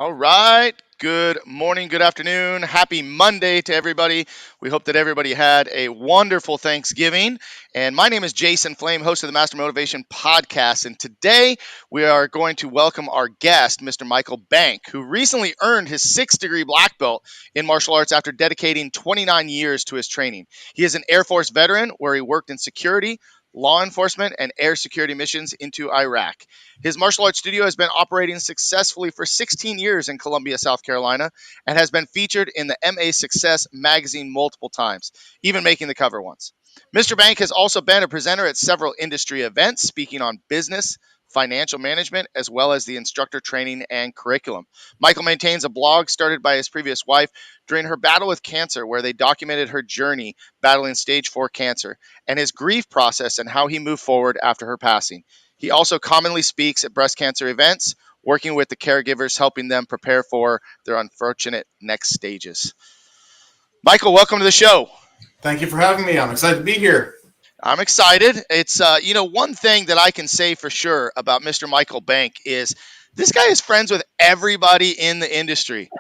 All right. Good morning, good afternoon. Happy Monday to everybody. We hope that everybody had a wonderful Thanksgiving. And my name is Jason Flame, host of the Master Motivation Podcast. And today we are going to welcome our guest, Mr. Michael Bank, who recently earned his sixth degree black belt in martial arts after dedicating 29 years to his training. He is an Air Force veteran where he worked in security, law enforcement, and air security missions into Iraq. His martial arts studio has been operating successfully for 16 years in Columbia, South Carolina, and has been featured in the MA Success magazine multiple times, even making the cover once. Mr. Bank has also been a presenter at several industry events, speaking on business, financial management, as well as the instructor training and curriculum. Michael maintains a blog started by his previous wife during her battle with cancer, where they documented her journey battling stage 4 cancer and his grief process and how he moved forward after her passing. He also commonly speaks at breast cancer events, working with the caregivers, helping them prepare for their unfortunate next stages. Michael, welcome to the show. Thank you for having me. I'm excited to be here. I'm excited. It's one thing that I can say for sure about Mr. Michael Bank is this guy is friends with everybody in the industry.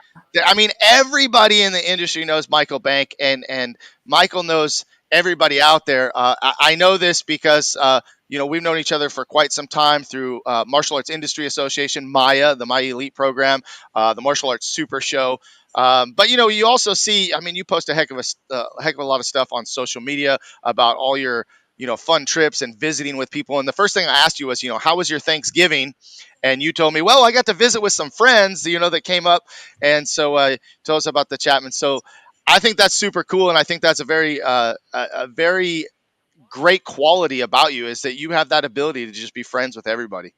I mean, everybody in the industry knows Michael Bank, and Michael knows everybody out there. I know this because we've known each other for quite some time through Martial Arts Industry Association, Maya, the Maya Elite program, the Martial Arts Super Show. But you also see. I mean, you post a heck of a lot of stuff on social media about all your fun trips and visiting with people. And the first thing I asked you was, how was your Thanksgiving? And you told me, well, I got to visit with some friends, that came up. And so tell us about the Chapman. So I think that's super cool. And I think that's a very great quality about you is that you have that ability to just be friends with everybody.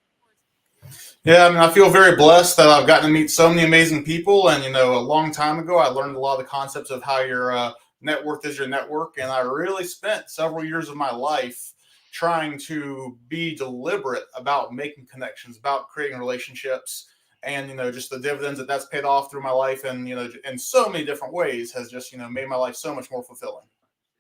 Yeah, I mean, I feel very blessed that I've gotten to meet so many amazing people. And, a long time ago, I learned a lot of the concepts of how your net worth is your network. And I really spent several years of my life trying to be deliberate about making connections, about creating relationships. And, just the dividends that's paid off through my life and, in so many different ways has just, made my life so much more fulfilling.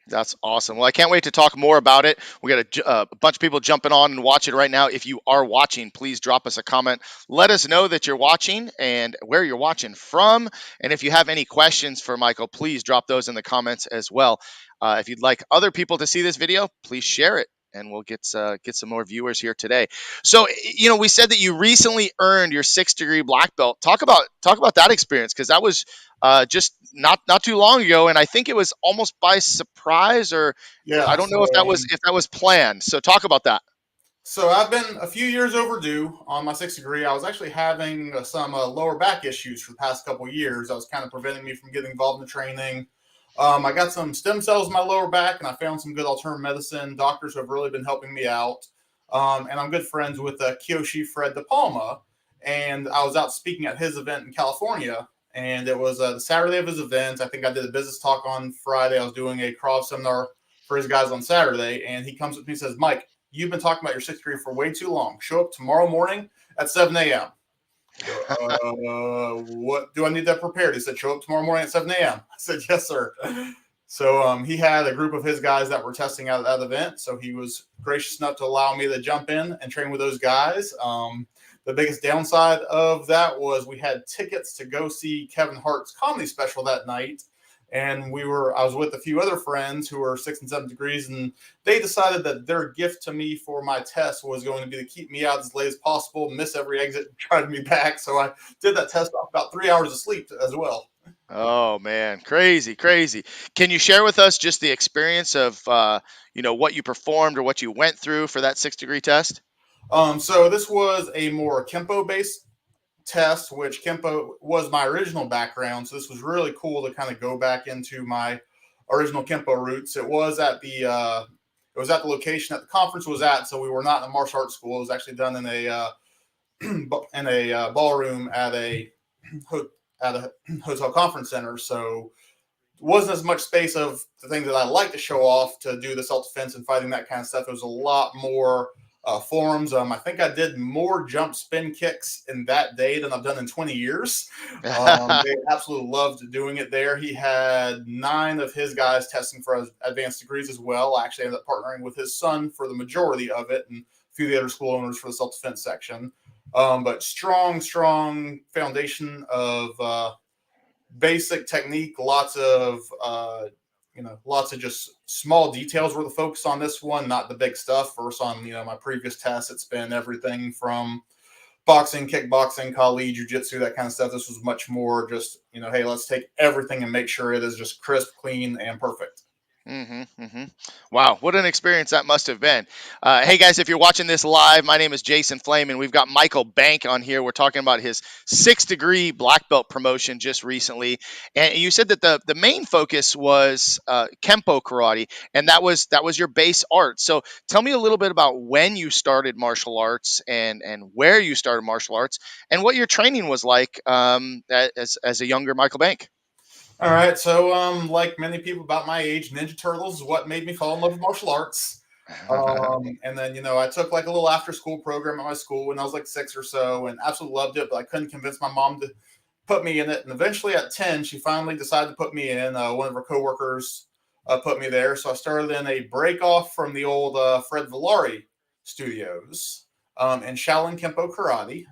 That's awesome. Well, I can't wait to talk more about it. We got a bunch of people jumping on and watch it right now. If you are watching, please drop us a comment. Let us know that you're watching and where you're watching from. And if you have any questions for Michael, please drop those in the comments as well. If you'd like other people to see this video, please share it, and we'll get some more viewers here today. So, we said that you recently earned your sixth degree black belt. Talk about that experience because that was just not too long ago, and I think it was almost by surprise, or I Yeah. don't know if that was planned. So talk about that. So I've been a few years overdue on my sixth degree. I was actually having some lower back issues for the past couple of years. That was kind of preventing me from getting involved in the training. I got some stem cells in my lower back, and I found some good alternative medicine doctors who have really been helping me out. And I'm good friends with Kiyoshi Fred De Palma, and I was out speaking at his event in California. And it was the Saturday of his event. I think I did a business talk on Friday. I was doing a Krav seminar for his guys on Saturday, and he comes up to me and says, "Mike, you've been talking about your sixth degree for way too long. Show up tomorrow morning at 7 a.m." I go, what do I need that prepared? He said, "Show up tomorrow morning at 7 a.m." I said, "Yes, sir." So he had a group of his guys that were testing out at that event. So he was gracious enough to allow me to jump in and train with those guys. The biggest downside of that was we had tickets to go see Kevin Hart's comedy special that night. And I was with a few other friends who were 6 and 7 degrees, and they decided that their gift to me for my test was going to be to keep me out as late as possible, miss every exit, drive me back. So I did that test off about 3 hours of sleep as well. Oh man, crazy, crazy. Can you share with us just the experience of what you performed or what you went through for that sixth degree test? So this was a more Kempo based test, which Kempo was my original background. So this was really cool to kind of go back into my original Kempo roots. It was at the location that the conference was at. So we were not in a martial arts school. It was actually done in a ballroom at a hotel conference center. So it wasn't as much space of the things that I like to show off to do the self defense and fighting, that kind of stuff. It was a lot more forms. I think I did more jump spin kicks in that day than I've done in 20 years. They absolutely loved doing it there. He had 9 of his guys testing for advanced degrees as well. I actually ended up partnering with his son for the majority of it and a few of the other school owners for the self-defense section. But strong foundation of basic technique. Lots of just small details were the focus on this one, not the big stuff. Versus on my previous tests, it's been everything from boxing, kickboxing, Kali, jiu-jitsu, that kind of stuff. This was much more just, hey, let's take everything and make sure it is just crisp, clean, and perfect. Wow, what an experience that must have been. Hey guys, if you're watching this live, my name is Jason Flame, and we've got Michael Bank on here. We're talking about his 6th degree black belt promotion just recently, and you said that the main focus was Kempo karate, and that was your base art. So tell me a little bit about when you started martial arts and where you started martial arts, and what your training was like as a younger Michael Bank. All right, so like many people about my age, Ninja Turtles is what made me fall in love with martial arts. And then I took like a little after school program at my school when I was like 6 or so, and absolutely loved it. But I couldn't convince my mom to put me in it. And eventually, at 10, she finally decided to put me in. One of her coworkers put me there, so I started in a break off from the old Fred Villari studios in Shaolin Kempo Karate.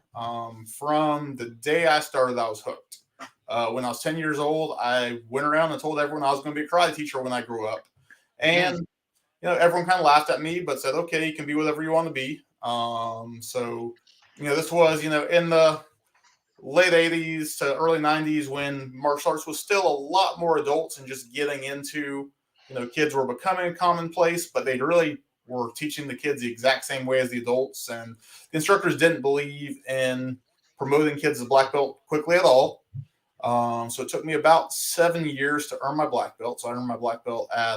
From the day I started, I was hooked. When I was 10 years old, I went around and told everyone I was going to be a karate teacher when I grew up. Mm, And, everyone kind of laughed at me, but said, okay, you can be whatever you want to be. This was, in the late 80s to early 90s when martial arts was still a lot more adults and just getting into, kids were becoming commonplace, but they really were teaching the kids the exact same way as the adults. And the instructors didn't believe in promoting kids to black belt quickly at all. So it took me about 7 years to earn my black belt. So I earned my black belt at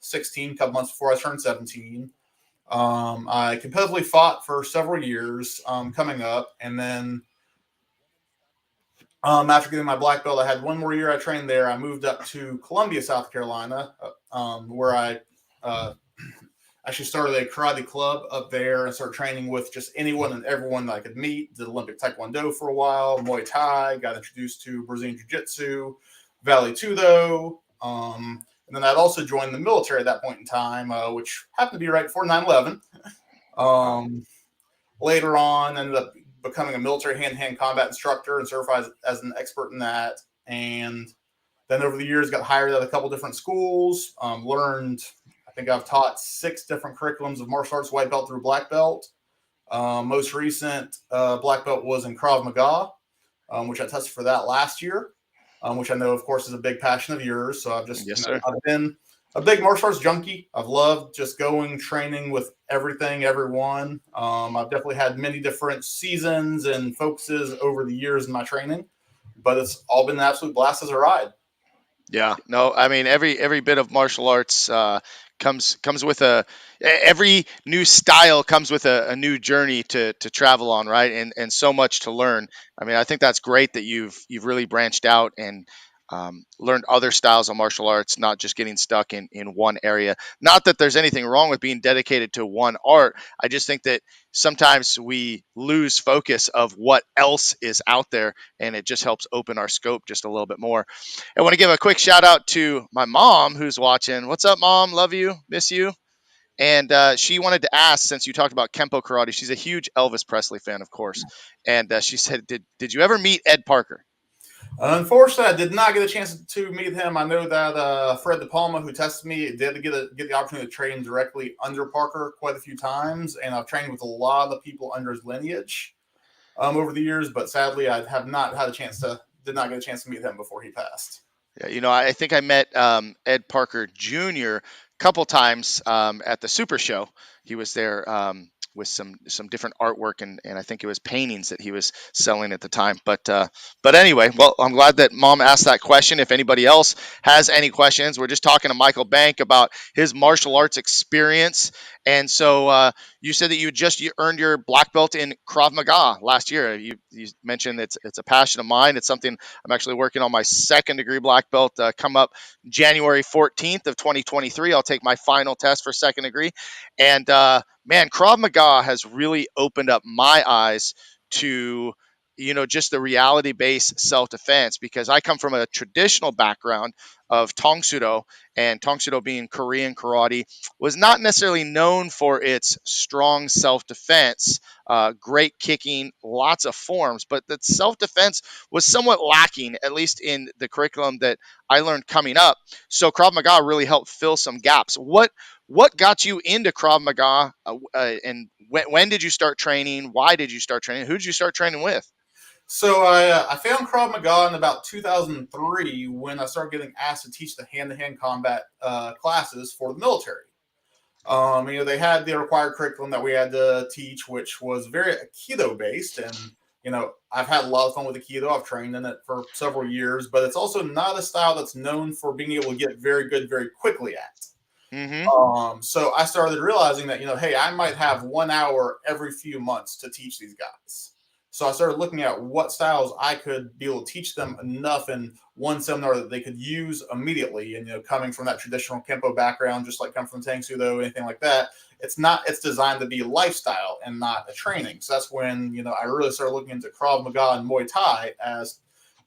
16, a couple months before I turned 17. I competitively fought for several years coming up. And then after getting my black belt, I had one more year I trained there. I moved up to Columbia, South Carolina, where I actually started a karate club up there and started training with just anyone and everyone that I could meet. Did Olympic Taekwondo for a while, Muay Thai, got introduced to Brazilian Jiu Jitsu, Vale Tudo. And then I'd also joined the military at that point in time, which happened to be right before 9/11. wow. Later on, ended up becoming a military hand-to-hand combat instructor and certified as an expert in that. And then over the years, got hired at a couple different schools, learned, I think I've taught 6 different curriculums of martial arts, white belt through black belt. Most recent black belt was in Krav Maga, which I tested for that last year, which I know, of course, is a big passion of yours. So Yes, sir. I've been a big martial arts junkie. I've loved just going training with everything, everyone. I've definitely had many different seasons and focuses over the years in my training, but it's all been an absolute blast as a ride. Yeah, no, I mean every bit of martial arts comes with every new style comes with a new journey to travel on, right? And so much to learn. I mean, I think that's great that you've really branched out and learned other styles of martial arts, not just getting stuck in one area. Not that there's anything wrong with being dedicated to one art. I just think that sometimes we lose focus of what else is out there, and it just helps open our scope just a little bit more. I want to give a quick shout out to my mom who's watching. What's up, mom? Love you, miss you. And she wanted to ask, since you talked about Kempo karate, she's a huge Elvis Presley fan, of course. And she said, "Did you ever meet Ed Parker?" Unfortunately, I did not get a chance to meet him. I know that Fred De Palma, who tested me, did get the opportunity to train directly under Parker quite a few times, and I've trained with a lot of the people under his lineage over the years. But sadly, I have not had a chance to did not get a chance to meet him before he passed. Yeah, I think I met Ed Parker Jr. a couple times at the Super Show. He was there with some different artwork and I think it was paintings that he was selling at the time. But anyway, well, I'm glad that Mom asked that question. If anybody else has any questions, we're just talking to Michael Bank about his martial arts experience. And so you said that you earned your black belt in Krav Maga last year. You mentioned it's a passion of mine. It's something I'm actually working on my 2nd degree black belt come up January 14th of 2023. I'll take my final test for 2nd degree. And man, Krav Maga has really opened up my eyes to just the reality based self defense, because I come from a traditional background of Tong Sudo, and Tong Sudo being Korean karate, was not necessarily known for its strong self defense, great kicking, lots of forms, but that self defense was somewhat lacking, at least in the curriculum that I learned coming up. So Krav Maga really helped fill some gaps. What got you into Krav Maga, and when did you start training? Why did you start training? Who did you start training with? So I found Krav Maga in about 2003 when I started getting asked to teach the hand-to-hand combat classes for the military. They had the required curriculum that we had to teach, which was very Aikido based. And, I've had a lot of fun with Aikido. I've trained in it for several years, but it's also not a style that's known for being able to get very good very quickly at. Mm-hmm. So I started realizing that, hey, I might have 1 hour every few months to teach these guys. So I started looking at what styles I could be able to teach them enough in one seminar that they could use immediately. And, coming from that traditional Kempo background, just like come from Tang Sudo, anything like that, it's designed to be a lifestyle and not a training. So that's when, I really started looking into Krav Maga and Muay Thai as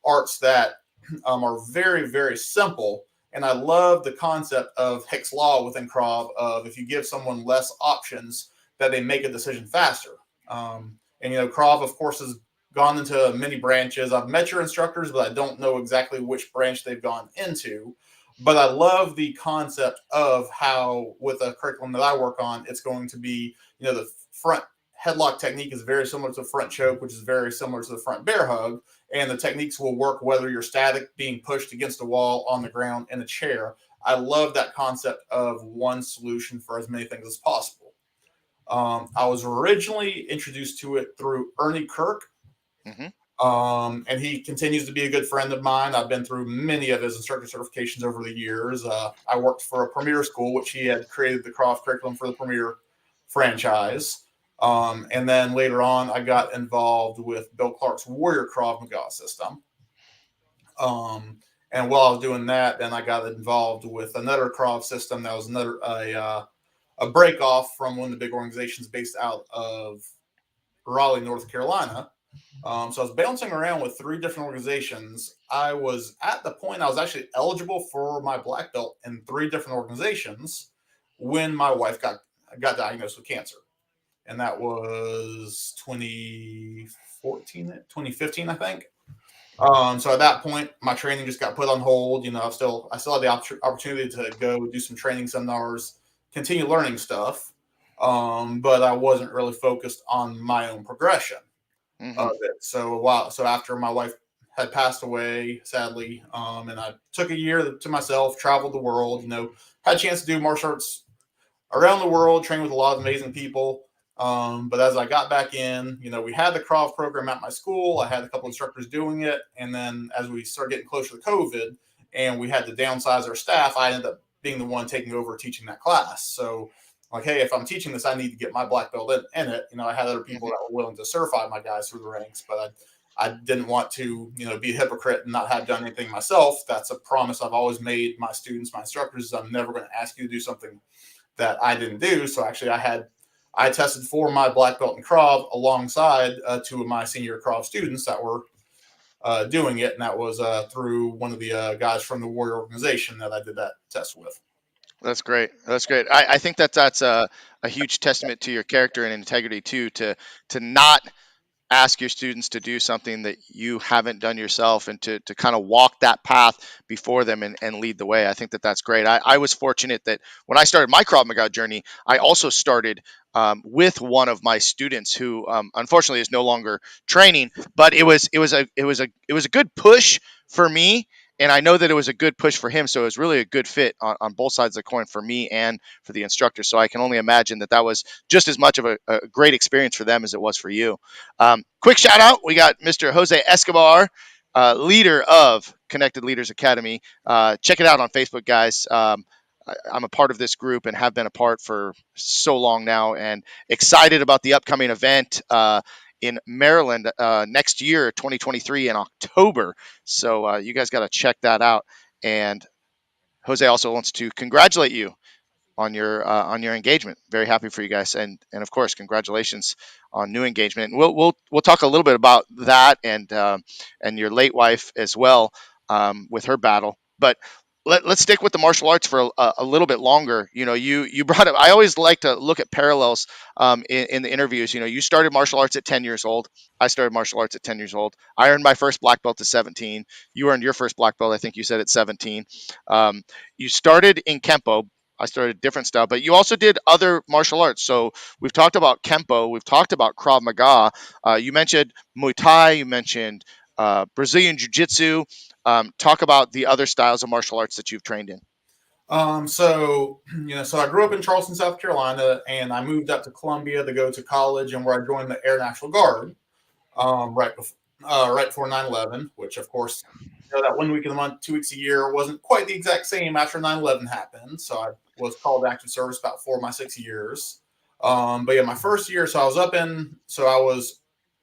arts that are very, very simple. And I love the concept of Hick's Law within Krav of if you give someone less options, that they make a decision faster. Krav, of course, has gone into many branches. I've met your instructors, but I don't know exactly which branch they've gone into. But I love the concept of how, with a curriculum that I work on, it's going to be, the front headlock technique is very similar to the front choke, which is very similar to the front bear hug. And the techniques will work whether you're static, being pushed against a wall, on the ground, in a chair. I love that concept of one solution for as many things as possible. I was originally introduced to it through Ernie Kirk, Mm-hmm. and he continues to be a good friend of mine. I've been through many of his instructor certifications over the years. I worked for a Premier school, which he had created the Croft curriculum for the Premier franchise. And then later on, I got involved with Bill Clark's Warrior Krav Maga system. And while I was doing that, then I got involved with another Krav system that was a break off from one of the big organizations based out of Raleigh, North Carolina. So I was bouncing around with three different organizations. I was at the point I was actually eligible for my black belt in three different organizations when my wife got diagnosed with cancer. And that was 2014, 2015, I think. So at that point, my training just got put on hold. I still had the opportunity to go do some training seminars, continue learning stuff, but I wasn't really focused on my own progression Mm-hmm. of it. So after my wife had passed away, sadly, and I took a year to myself, traveled the world, had a chance to do martial arts around the world, trained with a lot of amazing people. But as I got back in, we had the Krav program at my school. I had a couple instructors doing it. And then as we started getting closer to COVID and we had to downsize our staff, I ended up being the one taking over teaching that class. So, like, hey, if I'm teaching this, I need to get my black belt in it. I had other people Mm-hmm. that were willing to certify my guys through the ranks, but I didn't want to, be a hypocrite and not have done anything myself. That's a promise I've always made my students, my instructors. I'm never going to ask you to do something that I didn't do. So actually, I tested for my black belt in Krav alongside two of my senior Krav students that were doing it, and that was through one of the guys from the Warrior organization that I did that test with. That's great. That's great. I think that's a huge testament to your character and integrity too, to not ask your students to do something that you haven't done yourself, and to kind of walk that path before them, and lead the way. I think that's great. I was fortunate that when I started my Krav Maga journey, I also started with one of my students who unfortunately is no longer training, but it was a good push for me. And I know that it was a good push for him, so it was really a good fit on both sides of the coin for me and for the instructor. So I can only imagine that was just as much of a great experience for them as it was for you. Quick shout out. We got Mr. Jose Escobar, leader of Connected Leaders Academy. Check it out on Facebook, guys. I'm a part of this group and have been a part for so long now, and excited about the upcoming event in Maryland next year, 2023, in October. So you guys got to check that out. And Jose also wants to congratulate you on your engagement. Very happy for you guys, and of course, congratulations on new engagement. And we'll talk a little bit about that, and your late wife as well, with her battle. But let's stick with the martial arts for a little bit longer. You brought up. I always like to look at parallels in the interviews. You started martial arts at 10 years old. I started martial arts at 10 years old. I earned my first black belt at 17. You earned your first black belt, I think you said, at 17. Um, you started in kempo. I started a different style, but you also did other martial arts. So we've talked about kempo. We've talked about Krav Maga. You mentioned Muay Thai. You mentioned Brazilian Jiu Jitsu. Talk about the other styles of martial arts that you've trained in. So I grew up in Charleston, South Carolina, and I moved up to Columbia to go to college, and where I joined the Air National Guard right before 9/11, which of course, that 1 week of the month, 2 weeks a year wasn't quite the exact same after 9/11 happened. So I was called to active service about 4 of my 6 years. But yeah, my first year, I was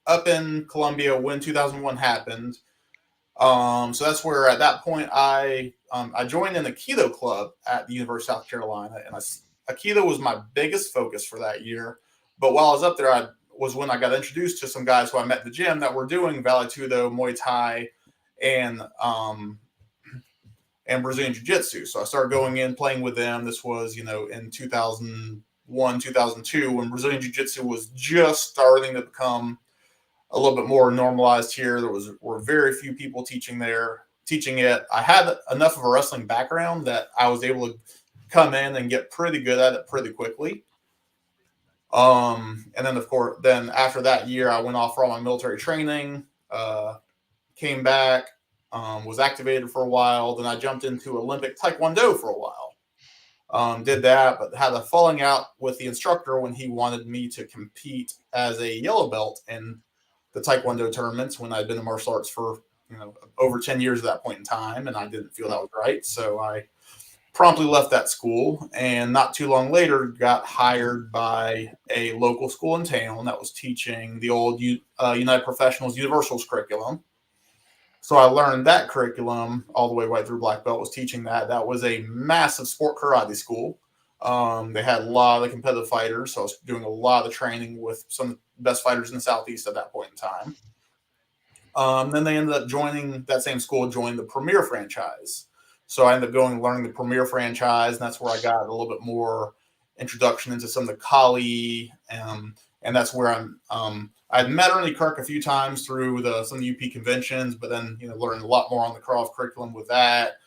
up in Columbia when 2001 happened. So that's where at that point I joined an Aikido club at the University of South Carolina, and Aikido was my biggest focus for that year. But while I was up there, I was when I got introduced to some guys who I met at the gym that were doing Vale Tudo, Muay Thai, and um, and Brazilian Jiu Jitsu. So I started going in playing with them. This was in 2001, 2002 when Brazilian Jiu Jitsu was just starting to become a little bit more normalized here. Were very few people teaching it. I had enough of a wrestling background that I was able to come in and get pretty good at it pretty quickly. And then of course, then after that year, I went off for all my military training. Came back, was activated for a while. Then I jumped into Olympic Taekwondo for a while. Did that, but had a falling out with the instructor when he wanted me to compete as a yellow belt in the Taekwondo tournaments when I'd been in martial arts for over 10 years at that point in time, and I didn't feel that was right. So I promptly left that school, and not too long later got hired by a local school in town that was teaching the old United Professionals Universals curriculum. So I learned that curriculum all the way right through black belt. Was teaching that. That was a massive sport karate school. They had a lot of competitive fighters, so I was doing a lot of training with some of the best fighters in the southeast at that point in time. Then they ended up joining that same school, joined the Premier franchise. So I ended up going and learning the Premier franchise, and that's where I got a little bit more introduction into some of the Kali, and that's where I'd met Ernie Kirk a few times through some of the UP conventions, but then learned a lot more on the Krav curriculum with that.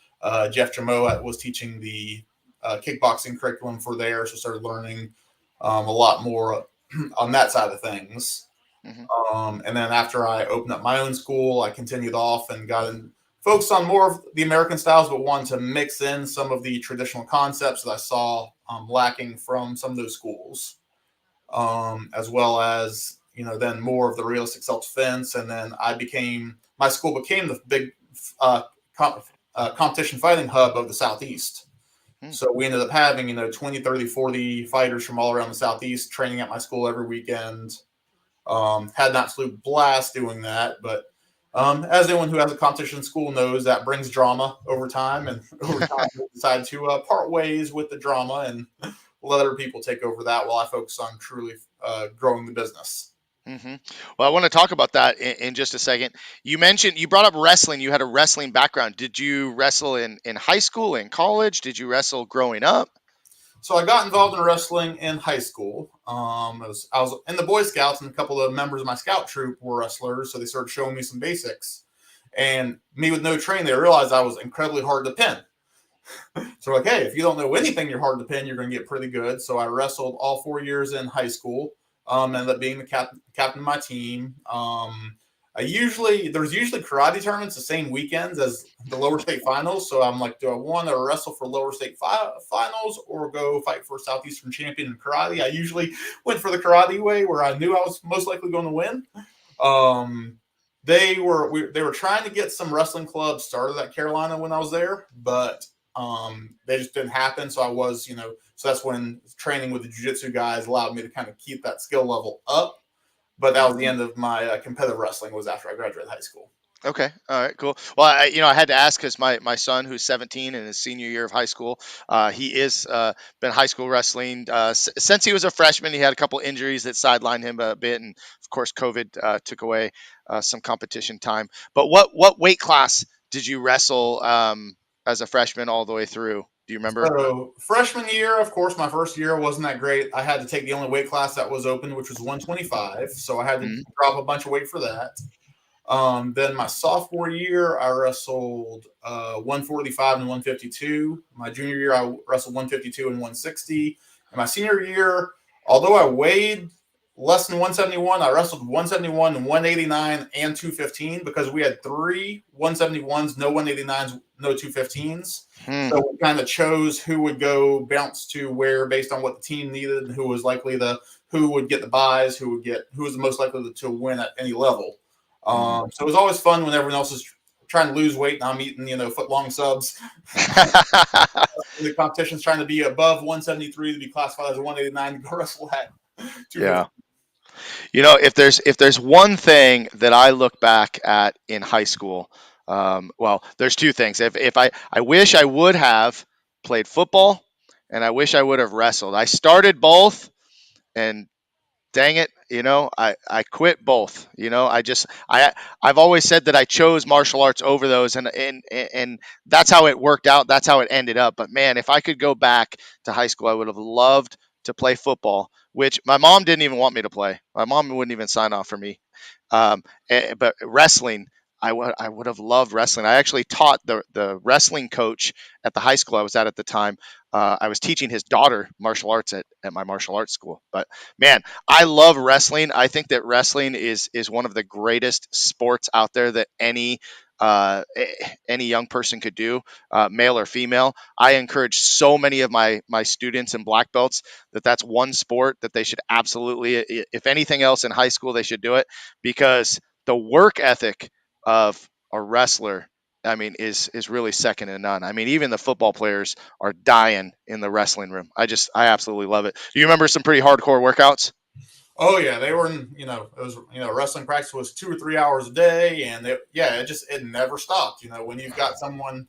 Jeff Jamo was teaching the kickboxing curriculum for there, so started learning a lot more on that side of things. Mm-hmm. And then after I opened up my own school, I continued off and got in, focused on more of the American styles, but wanted to mix in some of the traditional concepts that I saw lacking from some of those schools, as well as then more of the realistic self-defense. And then my school became the big uh, competition fighting hub of the Southeast. Mm-hmm. So we ended up having 20, 30, 40 fighters from all around the Southeast training at my school every weekend. Had an absolute blast doing that, but as anyone who has a competition in school knows, that brings drama over time, and over time we decided to part ways with the drama and let other people take over that while I focus on truly growing the business. Mm-hmm. Well, I want to talk about that in just a second. You brought up wrestling. You had a wrestling background. Did you wrestle in high school, in college? Did you wrestle growing up? So I got involved in wrestling in high school. I was in the Boy Scouts, and a couple of members of my scout troop were wrestlers, so they started showing me some basics. And me with no training, they realized I was incredibly hard to pin. So like, hey, if you don't know anything, you're hard to pin. You're going to get pretty good. So I wrestled all 4 years in high school. Ended up being the captain of my team. There's usually karate tournaments the same weekends as the lower state finals. So I'm like, do I want to wrestle for lower state finals or go fight for Southeastern champion in karate? I usually went for the karate way, where I knew I was most likely going to win. Um, they were trying to get some wrestling clubs started at Carolina when I was there, but they just didn't happen. So so that's when training with the jiu-jitsu guys allowed me to kind of keep that skill level up. But that was the end of my competitive wrestling, was after I graduated high school. Okay. All right. Cool. Well, I had to ask because my son, who's 17 in his senior year of high school, he is been high school wrestling since he was a freshman. He had a couple injuries that sidelined him a bit, and of course, COVID took away some competition time. But what weight class did you wrestle as a freshman all the way through? Do you remember? So freshman year, of course, my first year wasn't that great. I had to take the only weight class that was open, which was 125. So I had to Mhm. drop a bunch of weight for that. Then my sophomore year, I wrestled 145 and 152. My junior year, I wrestled 152 and 160. And my senior year, although I weighed less than 171, I wrestled 171 and 189 and 215 because we had three 171s, no 189s, no 215s. Hmm. So we kind of chose who would go bounce to where based on what the team needed and who was likely who would get the buys, who was the most likely to win at any level. Mhm. So it was always fun when everyone else is trying to lose weight and I'm eating, foot long subs. The competition's trying to be above 173 to be classified as a 189 to go wrestle at Yeah. 250. If there's one thing that I look back at in high school, well, there's two things. If I wish I would have played football, and I wish I would have wrestled. I started both, and dang it, I quit both. I've always said that I chose martial arts over those, and that's how it worked out. That's how it ended up. But man, if I could go back to high school, I would have loved to play football, which my mom didn't even want me to play. My mom wouldn't even sign off for me. But wrestling, I would have loved wrestling. I actually taught the wrestling coach at the high school I was at the time. I was teaching his daughter martial arts at my martial arts school. But man, I love wrestling. I think that wrestling is one of the greatest sports out there that any young person could do, male or female. I encourage so many of my students and black belts that's one sport that they should absolutely, if anything else in high school, they should do it because the work ethic of a wrestler, I mean, is really second to none. I mean, even the football players are dying in the wrestling room. I absolutely love it. Do you remember some pretty hardcore workouts? Oh yeah, they were in. It was wrestling practice was 2 or 3 hours a day, and it never stopped. When you've got someone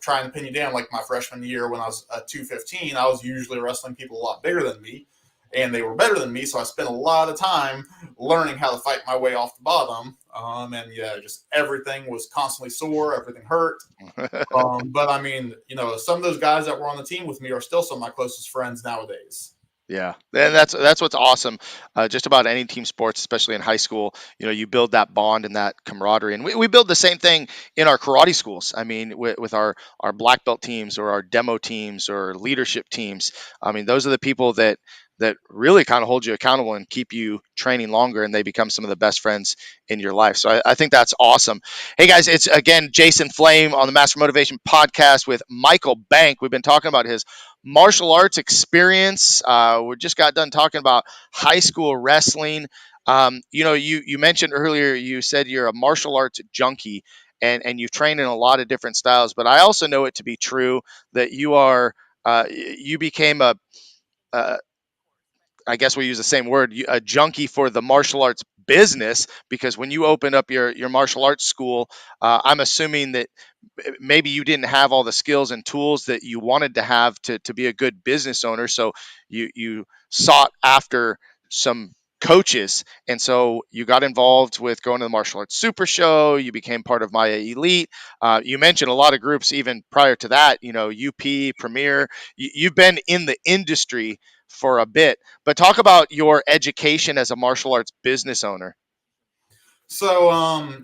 trying to pin you down, like my freshman year when I was 215, I was usually wrestling people a lot bigger than me, and they were better than me. So I spent a lot of time learning how to fight my way off the bottom. And yeah, just everything was constantly sore, everything hurt. But I mean, some of those guys that were on the team with me are still some of my closest friends nowadays. Yeah, and that's what's awesome. Just about any team sports, especially in high school, you build that bond and that camaraderie, and we build the same thing in our karate schools. I mean, with our black belt teams or our demo teams or leadership teams. I mean, those are the people that really kind of hold you accountable and keep you training longer, and they become some of the best friends in your life. So I think that's awesome. Hey guys, it's again Jason Flame on the Master Motivation Podcast with Michael Bank. We've been talking about his martial arts experience. We just got done talking about high school wrestling. You mentioned earlier, you said you're a martial arts junkie, and you've trained in a lot of different styles. But I also know it to be true that you became a I guess we use the same word, a junkie for the martial arts business, because when you opened up your martial arts school, I'm assuming that maybe you didn't have all the skills and tools that you wanted to have to be a good business owner. So you sought after some coaches, and so you got involved with going to the martial arts super show. You became part of Maya Elite. You mentioned a lot of groups even prior to that, UP Premier. You've been in the industry for a bit, but talk about your education as a martial arts business owner. So,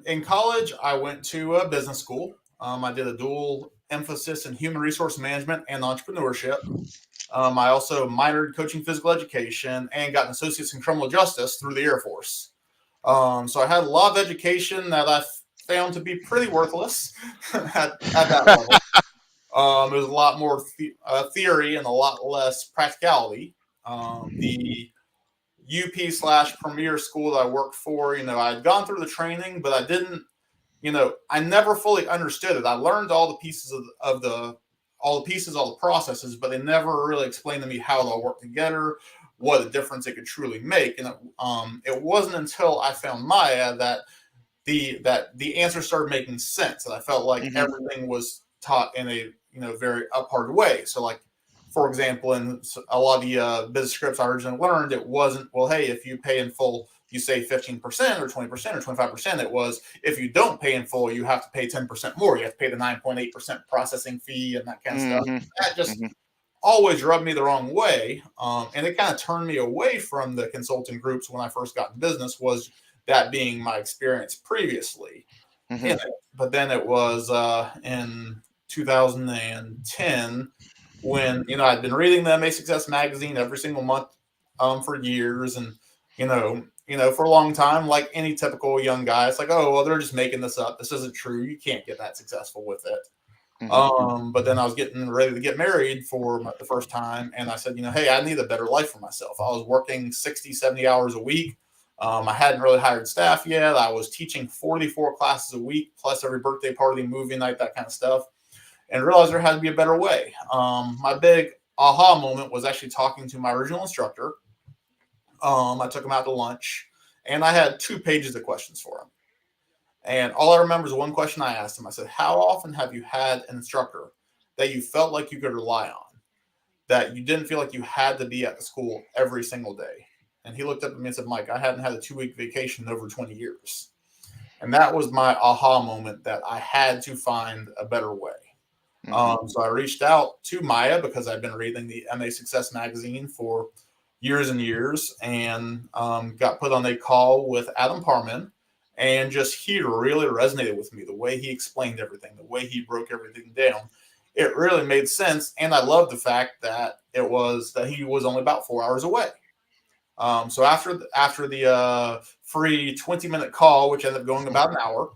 in college, I went to a business school. I did a dual emphasis in human resource management and entrepreneurship. I also minored in coaching physical education and got an associate's in criminal justice through the Air Force. So I had a lot of education that I found to be pretty worthless at that level. There's a lot more theory and a lot less practicality. The UP / Premier school that I worked for, I'd gone through the training, but I didn't, I never fully understood it. I learned all the pieces all the processes, but they never really explained to me how they all work together, what a difference it could truly make. And it wasn't until I found Maya that the answer started making sense, and I felt like Hmm. everything was taught in a very uphard way. So, like for example, in a lot of the business scripts I originally learned, it wasn't, well, hey, if you pay in full, you save 15% or 20% or 25%. It was if you don't pay in full, you have to pay 10% more. You have to pay the 9.8% processing fee and that kind of stuff. Hmm. That just Hmm. always rubbed me the wrong way. And it kind of turned me away from the consulting groups when I first got in business, was that being my experience previously in Hmm. it. But then it was in 2010 when, I'd been reading the MA Success magazine every single month for years. And, for a long time, like any typical young guy, it's like, oh, well, they're just making this up. This isn't true. You can't get that successful with it. Hmm. But then I was getting ready to get married for the first time. And I said, hey, I need a better life for myself. I was working 60, 70 hours a week. I hadn't really hired staff yet. I was teaching 44 classes a week, plus every birthday party, movie night, that kind of stuff, and realized there had to be a better way. My big aha moment was actually talking to my original instructor. I took him out to lunch, and I had 2 pages of questions for him. And all I remember is one question I asked him. I said, how often have you had an instructor that you felt like you could rely on, that you didn't feel like you had to be at the school every single day? And he looked up at me and said, Mike, I hadn't had a 2 week vacation in over 20 years. And that was my aha moment, that I had to find a better way. Hmm. So I reached out to Maya because I'd been reading the MA Success magazine for years and years, and got put on a call with Adam Parman. And just he really resonated with me. The way he explained everything, the way he broke everything down, it really made sense. And I loved the fact that he was only about 4 hours away. So after the free 20-minute call, which ended up going about an hour,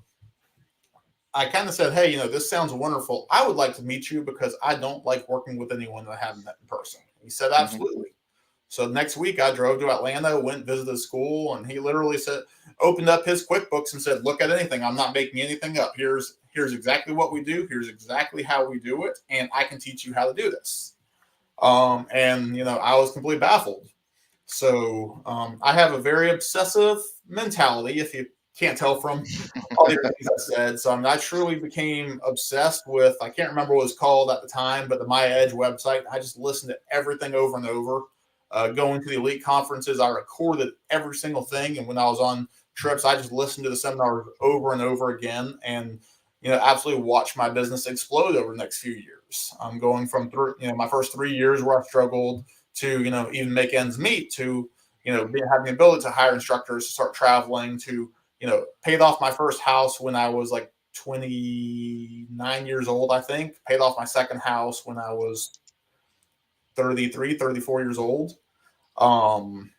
I kind of said, hey, this sounds wonderful. I would like to meet you because I don't like working with anyone that I haven't met in person. He said, Hmm. absolutely. So next week I drove to Atlanta, went visited the school, and he literally opened up his QuickBooks and said, look at anything. I'm not making anything up. Here's exactly what we do. Here's exactly how we do it. And I can teach you how to do this. And I was completely baffled. So I have a very obsessive mentality, if you can't tell from all the other things I said. So I truly became obsessed with, I can't remember what it was called at the time, but the My Edge website. I just listened to everything over and over. Going to the elite conferences, I recorded every single thing. And when I was on trips, I just listened to the seminars over and over again, and absolutely watched my business explode over the next few years. I'm going from my first 3 years where I struggled to even make ends meet, to having the ability to hire instructors, to start traveling, to paid off my first house when I was like 29 years old. I think paid off my second house when I was 33, 34 years old. um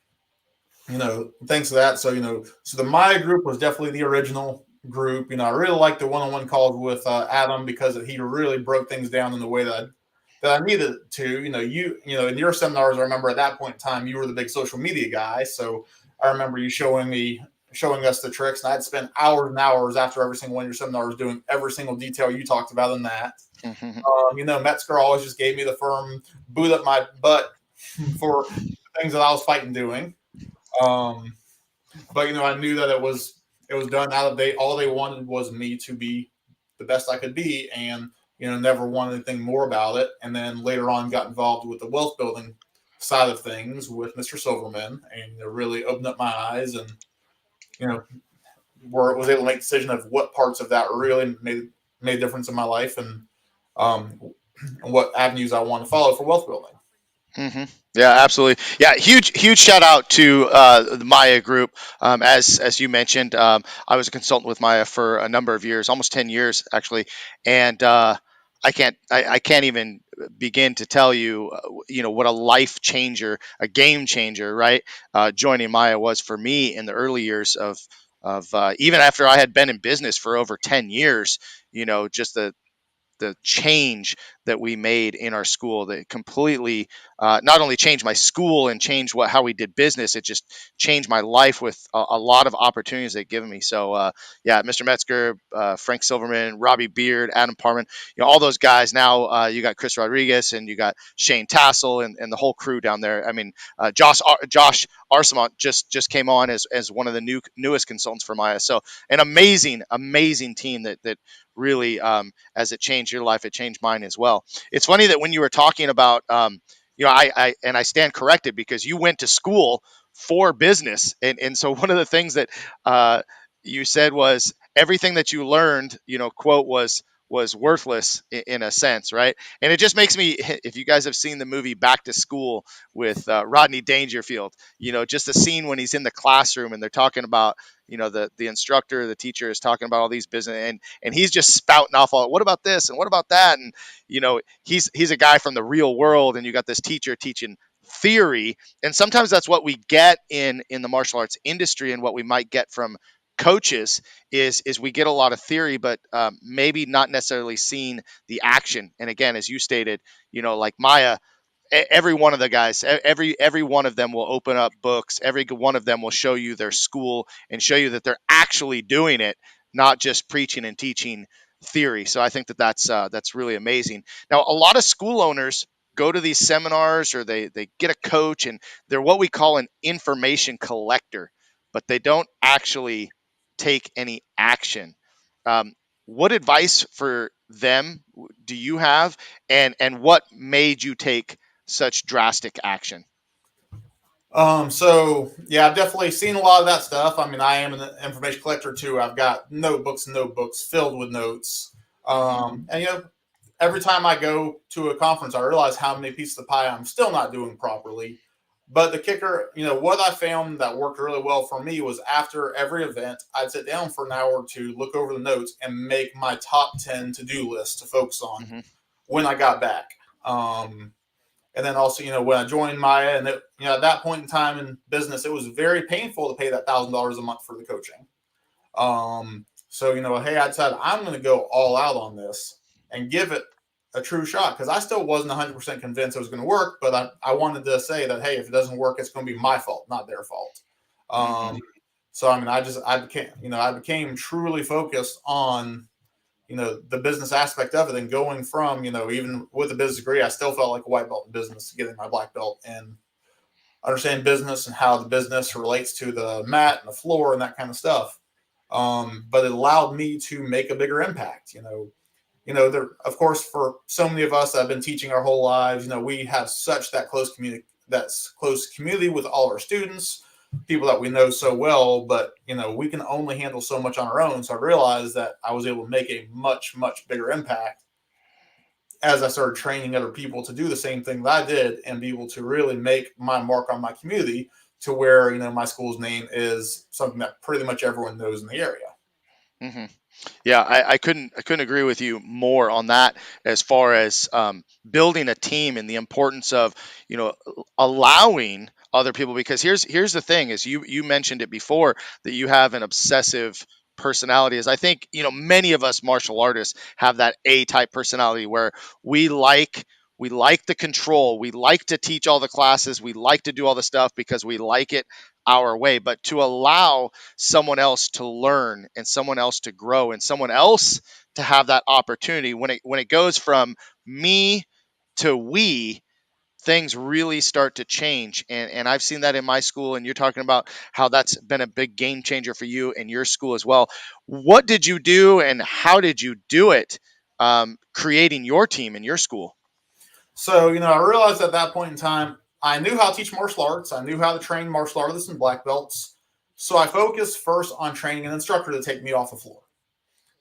Thanks to that. So so the Maya group was definitely the original group. I really liked the one-on-one calls with Adam, because he really broke things down in the way that I needed to. In your seminars, I remember at that point in time, you were the big social media guy. So I remember you showing us the tricks, and I'd spend hours and hours after every single one of your seminars doing every single detail you talked about in that. Hmm. Metzger always just gave me the firm boot up my butt for the things that I was fighting doing. Um, but I knew that it was done out of date. All they wanted was me to be the best I could be, and never wanted anything more about it. And then later on, got involved with the wealth building side of things with Mr. Silverman, and really opened up my eyes, and you know was able to make a decision of what parts of that really made a difference in my life, um, and what avenues I want to follow for wealth building. Hmm. Yeah, absolutely. Yeah, huge shout out to the Maya Group. As you mentioned, I was a consultant with Maya for a number of years, almost 10 years actually, and I can't even begin to tell you, what a life changer, a game changer, right? Joining Maya was for me in the early years of even after I had been in business for over 10 years. Just the change that we made in our school that completely not only changed my school and changed how we did business, it just changed my life with a lot of opportunities they've given me. So yeah, Mr. Metzger, Frank Silverman, Robbie Beard, Adam Parman, all those guys. Now you got Chris Rodriguez, and you got Shane Tassel, and the whole crew down there. I mean, Josh Arsamont just came on as one of the newest consultants for Maya. So an amazing team that really, as it changed your life, it changed mine as well. It's funny that when you were talking about, I stand corrected, because you went to school for business. And so one of the things that uh, you said was everything that you learned, quote, was worthless in a sense, right? And it just makes me, if you guys have seen the movie Back to School with Rodney Dangerfield, just the scene when he's in the classroom and they're talking about, the instructor, the teacher is talking about all these business, and he's just spouting off all, what about this and what about that, and he's a guy from the real world, and you got this teacher teaching theory. And sometimes that's what we get in the martial arts industry, and what we might get from coaches is we get a lot of theory, but maybe not necessarily seeing the action. And again, as you stated, like Maya, every one of the guys, every one of them will open up books. Every one of them will show you their school and show you that they're actually doing it, not just preaching and teaching theory. So I think that that's really amazing. Now, a lot of school owners go to these seminars, or they get a coach, and they're what we call an information collector, but they don't actually take any action. Um, what advice for them do you have, and what made you take such drastic action? So yeah, I've definitely seen a lot of that stuff. I mean, I am an information collector too. I've got notebooks and notebooks filled with notes. Hmm. And every time I go to a conference, I realize how many pieces of pie I'm still not doing properly. But the kicker, what I found that worked really well for me was after every event, I'd sit down for an hour or two, look over the notes, and make my top 10 to do list to focus on Hmm. when I got back. And then also, when I joined Maya, and at that point in time in business, it was very painful to pay that $1,000 a month for the coaching. So hey, I decided I'm going to go all out on this and give it a true shot, because I still wasn't 100% convinced it was going to work, but I wanted to say that hey, if it doesn't work, it's going to be my fault, not their fault. Hmm. So I mean, I became truly focused on the business aspect of it, and going from even with a business degree, I still felt like a white belt in business, getting my black belt and understanding business and how the business relates to the mat and the floor and that kind of stuff. But it allowed me to make a bigger impact. There, of course, for so many of us that have been teaching our whole lives, we have such that close community with all our students, people that we know so well, but we can only handle so much on our own. So I realized that I was able to make a much, much bigger impact as I started training other people to do the same thing that I did, and be able to really make my mark on my community, to where my school's name is something that pretty much everyone knows in the area. Hmm. Yeah, I couldn't agree with you more on that, as far as building a team and the importance of allowing other people. Because here's the thing: is you mentioned it before, that you have an obsessive personality. As I think many of us martial artists have that A type personality, where we like we like the control, we like to teach all the classes, we like to do all the stuff because we like it our way. But to allow someone else to learn, and someone else to grow, and someone else to have that opportunity, when it goes from me to we, things really start to change. And I've seen that in my school, and you're talking about how that's been a big game changer for you and your school as well. What did you do, and how did you do it, creating your team in your school? So, I realized at that point in time, I knew how to teach martial arts. I knew how to train martial artists and black belts. So I focused first on training an instructor to take me off the floor.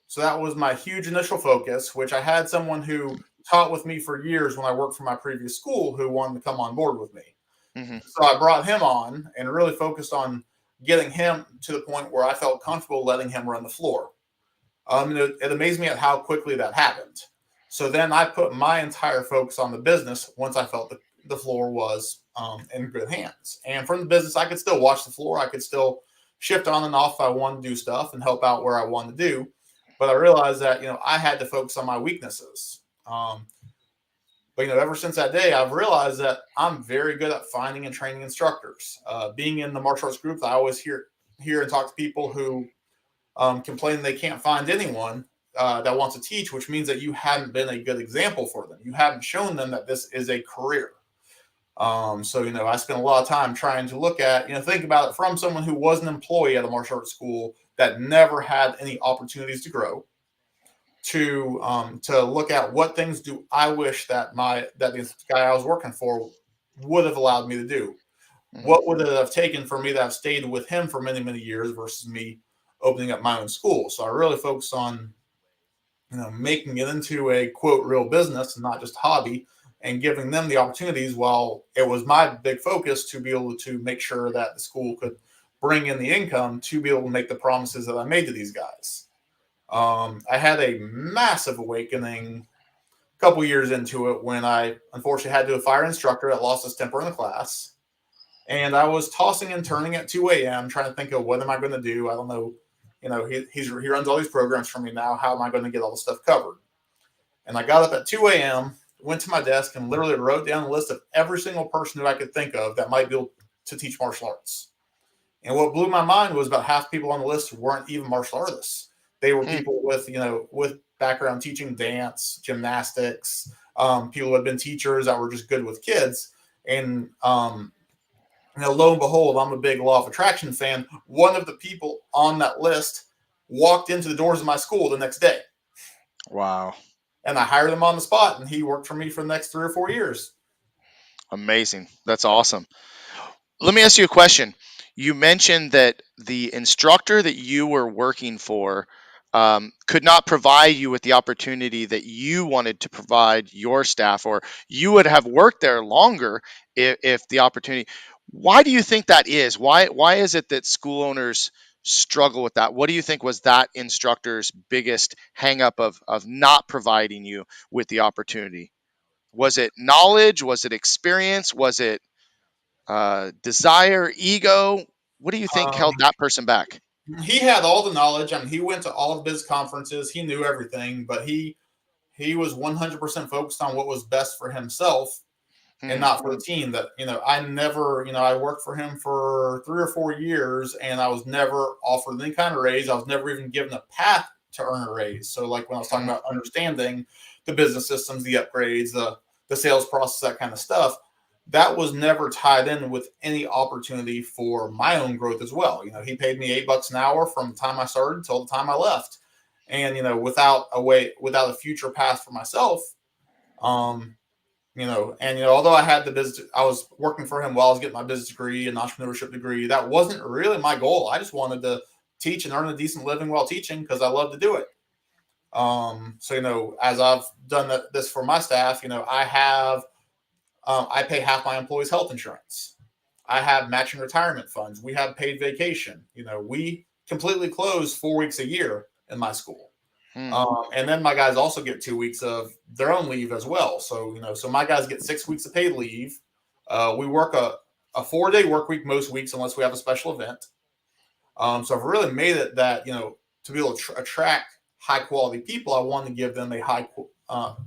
So that was my huge initial focus, which I had someone who taught with me for years when I worked for my previous school, who wanted to come on board with me. Hmm. So I brought him on and really focused on getting him to the point where I felt comfortable letting him run the floor. It amazed me at how quickly that happened. So then I put my entire focus on the business once I felt the floor was in good hands. And from the business, I could still watch the floor. I could still shift on and off if I wanted to do stuff and help out where I wanted to do. But I realized that I had to focus on my weaknesses. But ever since that day, I've realized that I'm very good at finding and training instructors. Being in the martial arts group, I always hear and talk to people who complain they can't find anyone that wants to teach, which means that you haven't been a good example for them. You haven't shown them that this is a career. So I spent a lot of time trying to look at, think about it from someone who was an employee at a martial arts school that never had any opportunities to grow, to look at what things do I wish that the guy I was working for would have allowed me to do. Hmm. what would it have taken for me to have stayed with him for many, many years versus me opening up my own school? So I really focused on, making it into a quote real business and not just a hobby, and giving them the opportunities while it was my big focus to be able to make sure that the school could bring in the income to be able to make the promises that I made to these guys. I had a massive awakening a couple years into it when I unfortunately had to fire an instructor that lost his temper in the class. And I was tossing and turning at 2 a.m. trying to think of what am I going to do. I don't know. He runs all these programs for me now. How am I going to get all the stuff covered? And I got up at 2 a.m., went to my desk, and literally wrote down a list of every single person who I could think of that might be able to teach martial arts. And what blew my mind was about half the people on the list weren't even martial artists. They were Hmm. people with background teaching dance, gymnastics, people who had been teachers that were just good with kids. And lo and behold, I'm a big law of attraction fan. One of the people on that list walked into the doors of my school the next day, Wow. and I hired him on the spot, and he worked for me for the next 3 or 4 years. Amazing. That's awesome. Let me ask you a question. You mentioned that the instructor that you were working for could not provide you with the opportunity that you wanted to provide your staff, or you would have worked there longer if the opportunity. Why do you think that is? Why is it that school owners struggle with that? What do you think was that instructor's biggest hangup of not providing you with the opportunity? Was it knowledge? Was it experience? Was it desire, ego? What do you think Um, held that person back? he had all the knowledge. I mean, he went to all of his conferences. He knew everything, but he was 100% focused on what was best for himself and Hmm. not for the team. That I never, I worked for him for 3 or 4 years, and I was never offered any kind of raise. I was never even given a path to earn a raise. So, like when I was talking Hmm. about understanding the business systems, the upgrades, the sales process, that kind of stuff, that was never tied in with any opportunity for my own growth as well. He paid me $8 an hour from the time I started until the time I left, and without a future path for myself. Um, although I had the business, I was working for him while I was getting my business degree and entrepreneurship degree. That wasn't really my goal. I just wanted to teach and earn a decent living while teaching because I love to do it. So as I've done this for my staff, I pay half my employees' health insurance. I have matching retirement funds. We have paid vacation. We completely close 4 weeks a year in my school. Hmm. And then my guys also get 2 weeks of their own leave as well. So, so my guys get 6 weeks of paid leave. We work a 4 day work week most weeks unless we have a special event. So I've really made it that, to be able to attract high quality people, I want to give them a high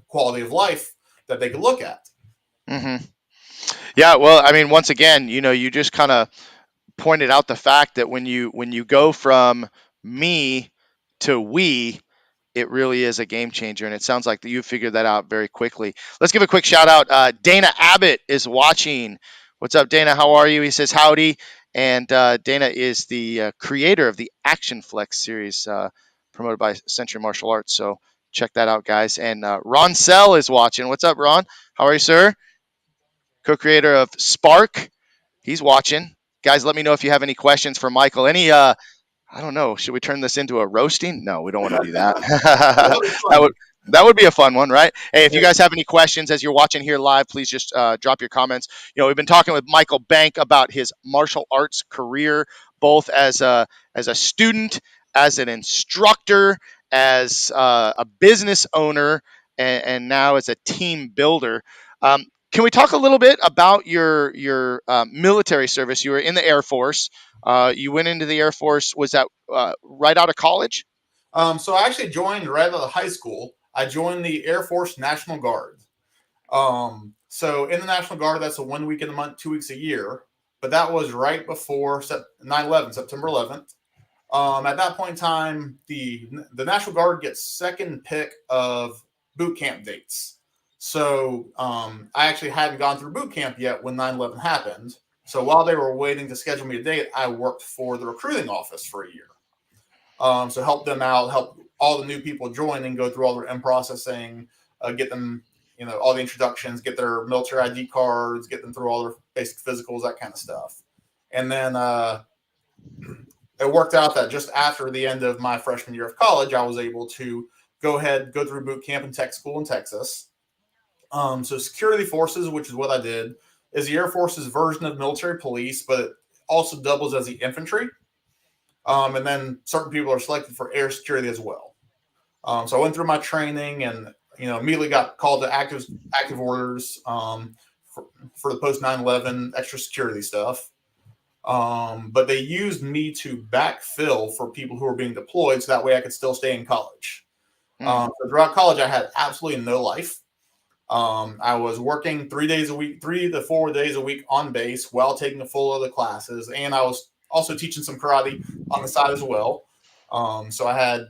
quality of life that they can look at. Hmm. Yeah. Well, I mean, once again, you just kind of pointed out the fact that when you go from me to we, it really is a game changer, and it sounds like that you figured that out very quickly. Let's give a quick shout out. Dana Abbott is watching. What's up, Dana? How are you? He says howdy. And Dana is the creator of the Action Flex series, promoted by Century Martial Arts. So check that out, guys. And Ron Sell is watching. What's up, Ron? How are you, sir? Co-creator of Spark. He's watching. Guys, let me know if you have any questions for Michael. Any I don't know. Should we turn this into a roasting? No, we don't want to do that. That'll be that fun. would that would be a fun one, right? Hey, if you Yeah. guys have any questions as you're watching here live, please just drop your comments. We've been talking with Michael Bank about his martial arts career, both as a student, as an instructor, as a business owner, and now as a team builder. Can we talk a little bit about your military service? You were in the Air Force. You went into the Air Force. Was that right out of college? So I actually joined right out of high school. I joined the Air Force National Guard. So in the National Guard, that's a 1 week in a month, 2 weeks a year. But that was right before 9/11, September 11th. At that point in time, the National Guard gets second pick of boot camp dates. So I actually hadn't gone through boot camp yet when 9/11 happened. So while they were waiting to schedule me a date, I worked for the recruiting office for a year. So help them out, help all the new people join and go through all their M processing, get them, all the introductions, get their military ID cards, get them through all their basic physicals, that kind of stuff. And then it worked out that just after the end of my freshman year of college, I was able to go through boot camp and tech school in Texas. So security forces, which is what I did, is the Air Force's version of military police, but it also doubles as the infantry. And then certain people are selected for air security as well. So I went through my training and immediately got called to active orders for the post 9/11 extra security stuff. But they used me to backfill for people who were being deployed, so that way I could still stay in college. So throughout college, I had absolutely no life. I was working 3 days a week, 3 to 4 days a week on base while taking a full of the classes, and I was also teaching some karate on the side as well. So I had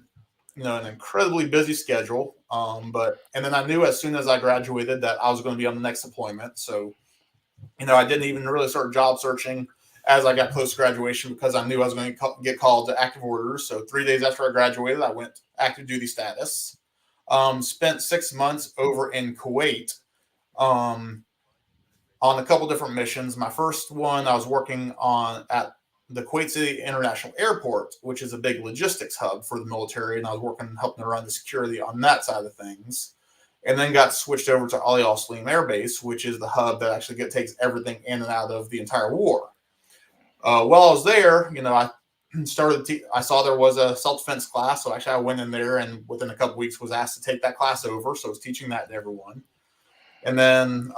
an incredibly busy schedule. And then I knew as soon as I graduated that I was going to be on the next deployment. So I didn't even really start job searching as I got close to graduation because I knew I was going to get called to active orders. So 3 days after I graduated, I went active duty status. Spent 6 months over in Kuwait on a couple different missions. My first one I was working on at the Kuwait City International Airport, which is a big logistics hub for the military, and I was helping to run the security on that side of things. And then got switched over to Ali Al Salim Air Base, which is the hub that actually takes everything in and out of the entire war. While I was there, I saw there was a self-defense class, so actually I went in there and within a couple weeks was asked to take that class over. So I was teaching that to everyone. And then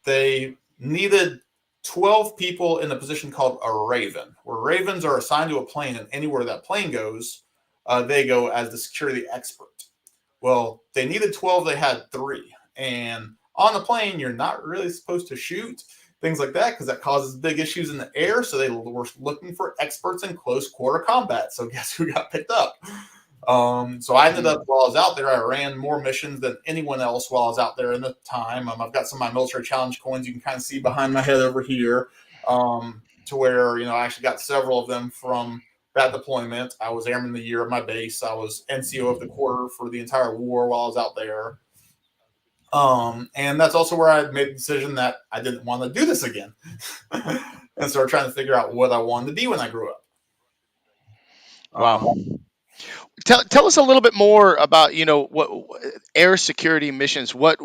they needed 12 people in a position called a Raven, where Ravens are assigned to a plane, and anywhere that plane goes, they go as the security expert. Well, they needed 12, they had 3. And on the plane, you're not really supposed to shoot, things like that, because that causes big issues in the air. So they were looking for experts in close quarter combat. So guess who got picked up? So I ended up, while I was out there, I ran more missions than anyone else while I was out there in the time. I've got some of my military challenge coins you can kind of see behind my head over here, to where, I actually got several of them from that deployment. I was Airman of the Year of my base. I was NCO of the quarter for the entire war while I was out there. And that's also where I made the decision that I didn't want to do this again and started trying to figure out what I wanted to be when I grew up. Wow. Tell us a little bit more about what air security missions. What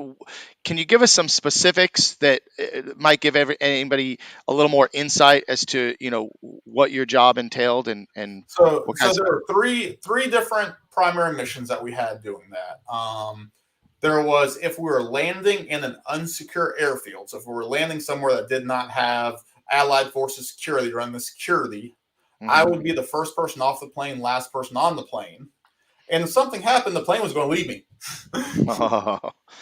can you give us some specifics that might give anybody a little more insight as to what your job entailed and So, what so kinds of. there are three different primary missions that we had doing that. There was if we were landing in an unsecure airfield. So if we were landing somewhere that did not have Allied Forces security to run the security, I would be the first person off the plane, last person on the plane. And if something happened, the plane was going to leave me.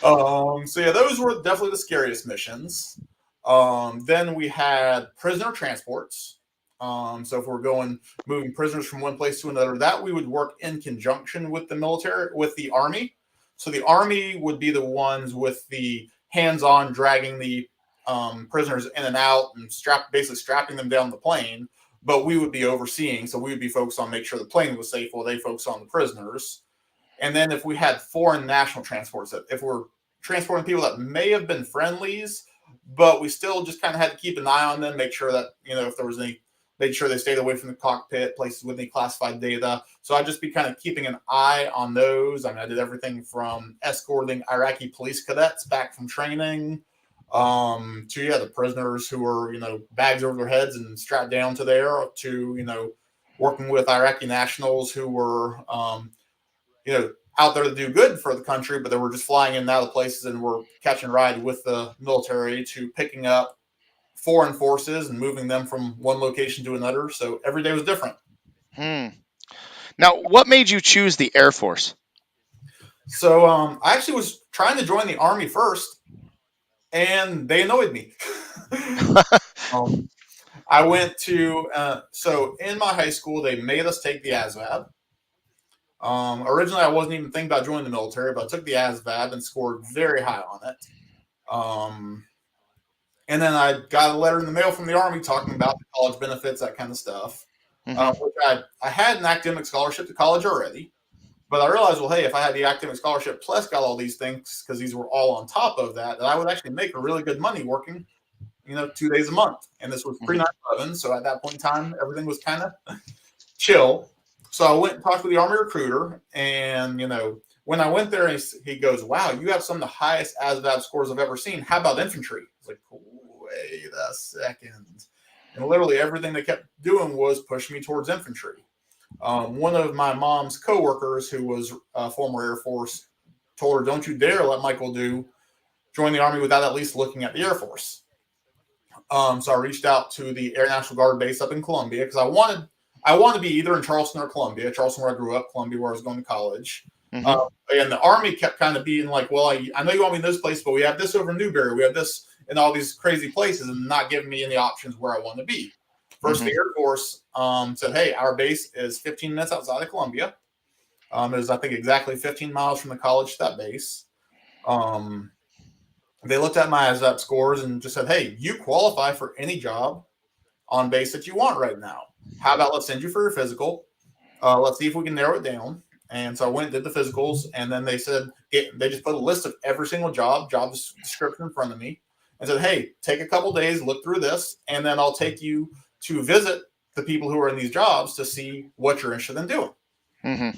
So yeah, those were definitely the scariest missions. Then we had prisoner transports. So if we're moving prisoners from one place to another, that we would work in conjunction with the military, with the Army. So the Army would be the ones with the hands-on dragging the prisoners in and out and basically strapping them down the plane. But we would be overseeing, so we would be focused on make sure the plane was safe while they focused on the prisoners. And then if we had foreign national transports, if we're transporting people that may have been friendlies, but we still just kind of had to keep an eye on them, make sure that, if there was make sure they stayed away from the cockpit, places with any classified data. So I'd just be kind of keeping an eye on those. I mean, I did everything from escorting Iraqi police cadets back from training, to the prisoners who were bags over their heads and strapped down to there, to working with Iraqi nationals who were out there to do good for the country, but they were just flying in and out of places and were catching a ride with the military, to picking up foreign forces and moving them from one location to another. So every day was different. Now, what made you choose the Air Force? So I actually was trying to join the Army first, and they annoyed me. I went to so in my high school they made us take the ASVAB. Originally, I wasn't even thinking about joining the military, but I took the ASVAB and scored very high on it. And then I got a letter in the mail from the Army talking about the college benefits, that kind of stuff. Which I had an academic scholarship to college already, but I realized, well, hey, if I had the academic scholarship plus got all these things, because these were all on top of that, that I would actually make really good money working 2 days a month. And this was pre Hmm. 9/11. So at that point in time, everything was kind of chill. So I went and talked with the Army recruiter. And, when I went there, he goes, "Wow, you have some of the highest ASVAB scores I've ever seen. How about infantry?" I was like, "Wait a second." And literally everything they kept doing was pushing me towards infantry. One of my mom's coworkers, who was former Air Force, told her, "Don't you dare let Michael do join the Army without at least looking at the Air Force." So I reached out to the Air National Guard base up in Columbia because I wanted to be either in Charleston or Columbia. Charleston, where I grew up, Columbia, where I was going to college. Uh, Hmm. and the Army kept kind of being like, "Well, I know you want me in this place, but we have this over in Newberry. We have this in all these crazy places," and not giving me any options where I want to be. First, Hmm. the Air Force said, "Hey, our base is 15 minutes outside of Columbia. It was, I think, exactly 15 miles from the college to that base." Um, they looked at my ASVAB scores and just said, "Hey, you qualify for any job on base that you want right now. How about let's send you for your physical? Let's see if we can narrow it down." And so I went and did the physicals, and then they said they just put a list of every single job description in front of me, and said, "Hey, take a couple days, look through this, and then I'll take you to visit the people who are in these jobs to see what you're interested in doing." Hmm.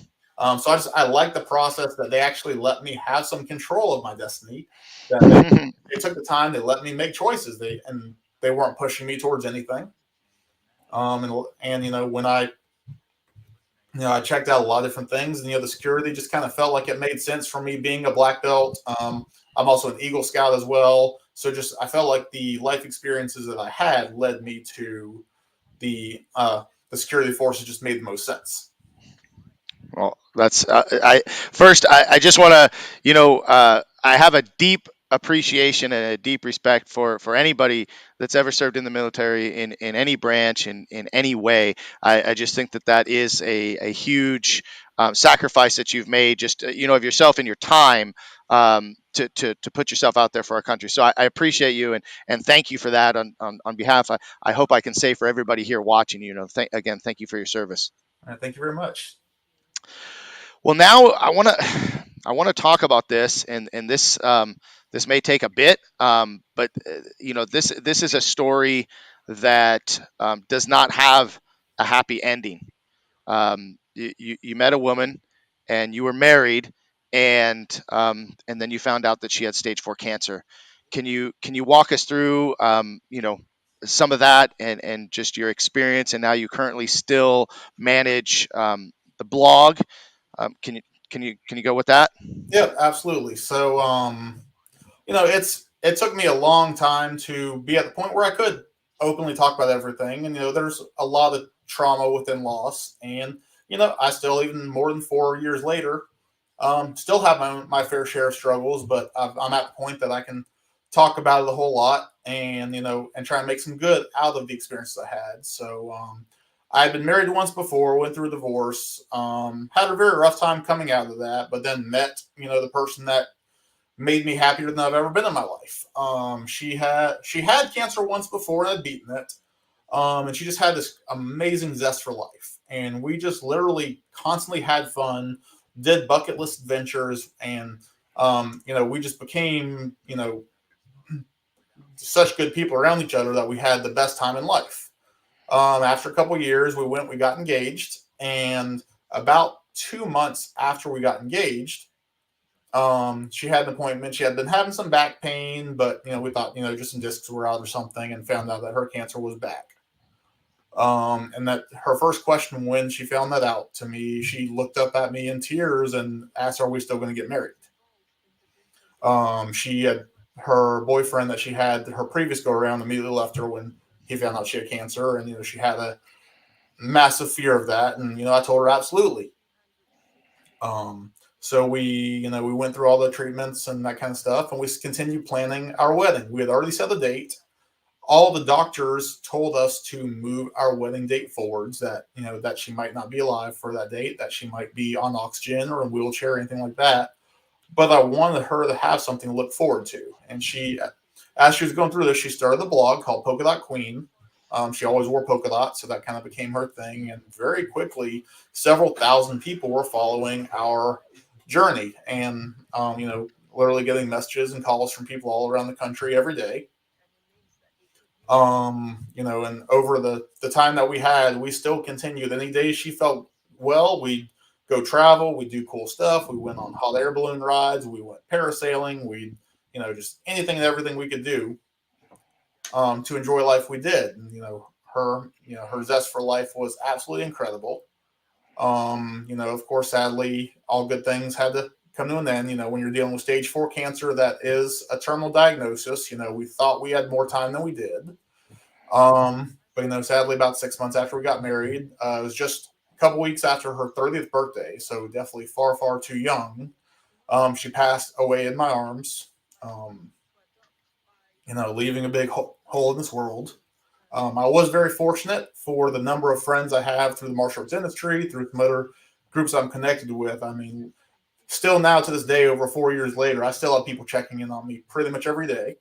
So I like the process that they actually let me have some control of my destiny. That they took the time, they let me make choices. They weren't pushing me towards anything. And when I checked out a lot of different things, and the security just kind of felt like it made sense for me being a black belt. I'm also an Eagle Scout as well, so just I felt like the life experiences that I had led me to the security forces just made the most sense. Well, that's I first. I just want to, I have a deep appreciation and a deep respect for anybody that's ever served in the military in any branch in any way. I just think that that is a huge sacrifice that you've made, just of yourself and your time, to put yourself out there for our country. So I appreciate you and thank you for that on behalf. I hope I can say for everybody here watching, again, thank you for your service. Thank you very much. Well, now I want to talk about this, and this may take a bit, but this is a story that does not have a happy ending. You met a woman, and you were married, and then you found out that she had stage 4 cancer. Can you walk us through some of that and just your experience, and now you currently still manage the blog. Can you go with that? Yeah, absolutely. So, it took me a long time to be at the point where I could openly talk about everything, and there's a lot of trauma within loss, and I still, even more than 4 years later, still have my fair share of struggles, but I'm at the point that I can talk about it a whole lot, and and try and make some good out of the experiences I had. So, I had been married once before, went through a divorce, had a very rough time coming out of that, but then met the person that made me happier than I've ever been in my life. She had cancer once before and had beaten it, and she just had this amazing zest for life. And we just literally constantly had fun, did bucket list adventures, and we just became such good people around each other that we had the best time in life. After a couple of years, we got engaged, and about 2 months after we got engaged, she had an appointment. She had been having some back pain, but we thought just some discs were out or something, and found out that her cancer was back. And that her first question when she found that out to me, she looked up at me in tears and asked, "Are we still going to get married?" She had her boyfriend that she had her previous go around immediately left her when he found out she had cancer, and she had a massive fear of that, and I told her absolutely. So we went through all the treatments and that kind of stuff, and we continued planning our wedding. We had already set the date. All the doctors told us to move our wedding date forwards. That she might not be alive for that date, that she might be on oxygen or in a wheelchair or anything like that. But I wanted her to have something to look forward to. And as she was going through this, she started a blog called Polka Dot Queen. She always wore polka dots, so that kind of became her thing. And very quickly, several thousand people were following our journey, and literally getting messages and calls from people all around the country every day. And over the time that we had, we still continued. Any days she felt well, we'd go travel, we'd do cool stuff. We went on hot air balloon rides, we went parasailing, we'd, just anything and everything we could do to enjoy life we did. And, her zest for life was absolutely incredible. Of course, sadly, all good things had to come to an end. When you're dealing with stage 4 cancer, that is a terminal diagnosis. We thought we had more time than we did. But sadly, about 6 months after we got married, it was just a couple weeks after her 30th birthday, so definitely far, far too young. She passed away in my arms. Um, Leaving a big hole in this world. I was very fortunate for the number of friends I have through the martial arts industry, through some other groups I'm connected with. I mean, still now to this day, over 4 years later, I still have people checking in on me pretty much every day.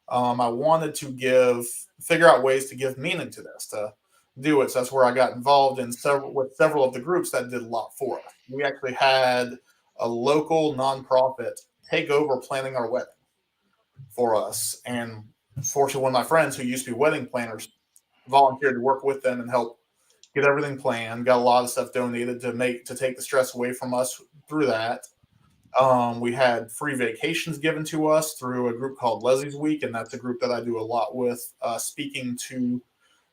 I wanted to figure out ways to give meaning to this, to do it. So that's where I got involved in several of the groups that did a lot for us. We actually had a local nonprofit take over planning our wedding for us, and fortunately, one of my friends who used to be wedding planners volunteered to work with them and help get everything planned. Got a lot of stuff donated to take the stress away from us through that. We had free vacations given to us through a group called Leslie's Week, and that's a group that I do a lot with, speaking to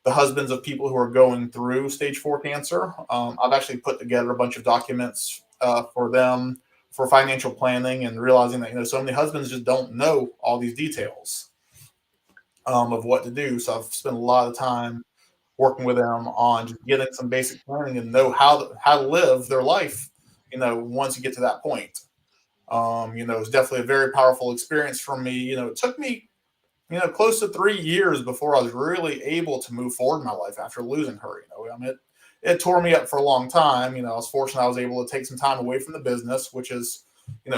the husbands of people who are going through stage 4 cancer. I've actually put together a bunch of documents for them for financial planning, and realizing that so many husbands just don't know all these details of what to do. So I've spent a lot of time working with them on just getting some basic planning and know how to live their life. Once you get to that point. It's definitely a very powerful experience for me. It took me, close to 3 years before I was really able to move forward in my life after losing her. I mean, it tore me up for a long time. I was fortunate I was able to take some time away from the business, which is,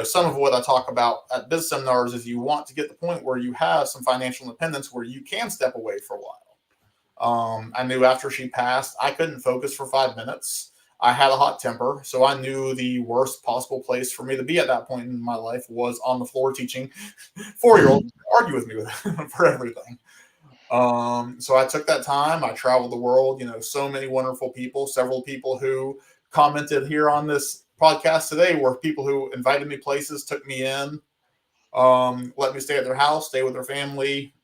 some of what I talk about at business seminars is you want to get to the point where you have some financial independence where you can step away for a while. I knew after she passed, I couldn't focus for 5 minutes. I had a hot temper, so I knew the worst possible place for me to be at that point in my life was on the floor teaching 4 year olds argue with me with for everything. So I took that time. I traveled the world. So many wonderful people. Several people who commented here on this podcast today were people who invited me places, took me in, let me stay at their house, stay with their family.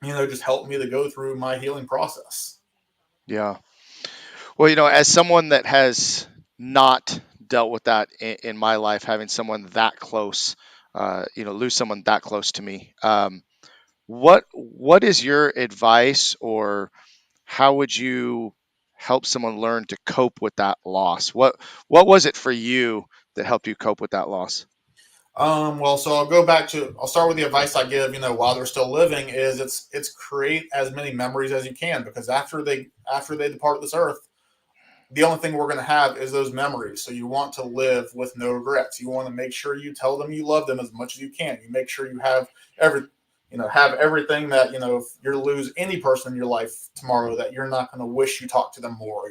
Just helped me to go through my healing process. Yeah. Well, as someone that has not dealt with that in my life, having someone that close, lose someone that close to me, what is your advice, or how would you help someone learn to cope with that loss? What was it for you that helped you cope with that loss? Well, so I'll start with the advice I give, while they're still living is it's create as many memories as you can, because after they depart this earth, the only thing we're going to have is those memories. So you want to live with no regrets. You want to make sure you tell them you love them as much as you can. You make sure you have have everything that, if you're to lose any person in your life tomorrow, that you're not going to wish you talked to them more.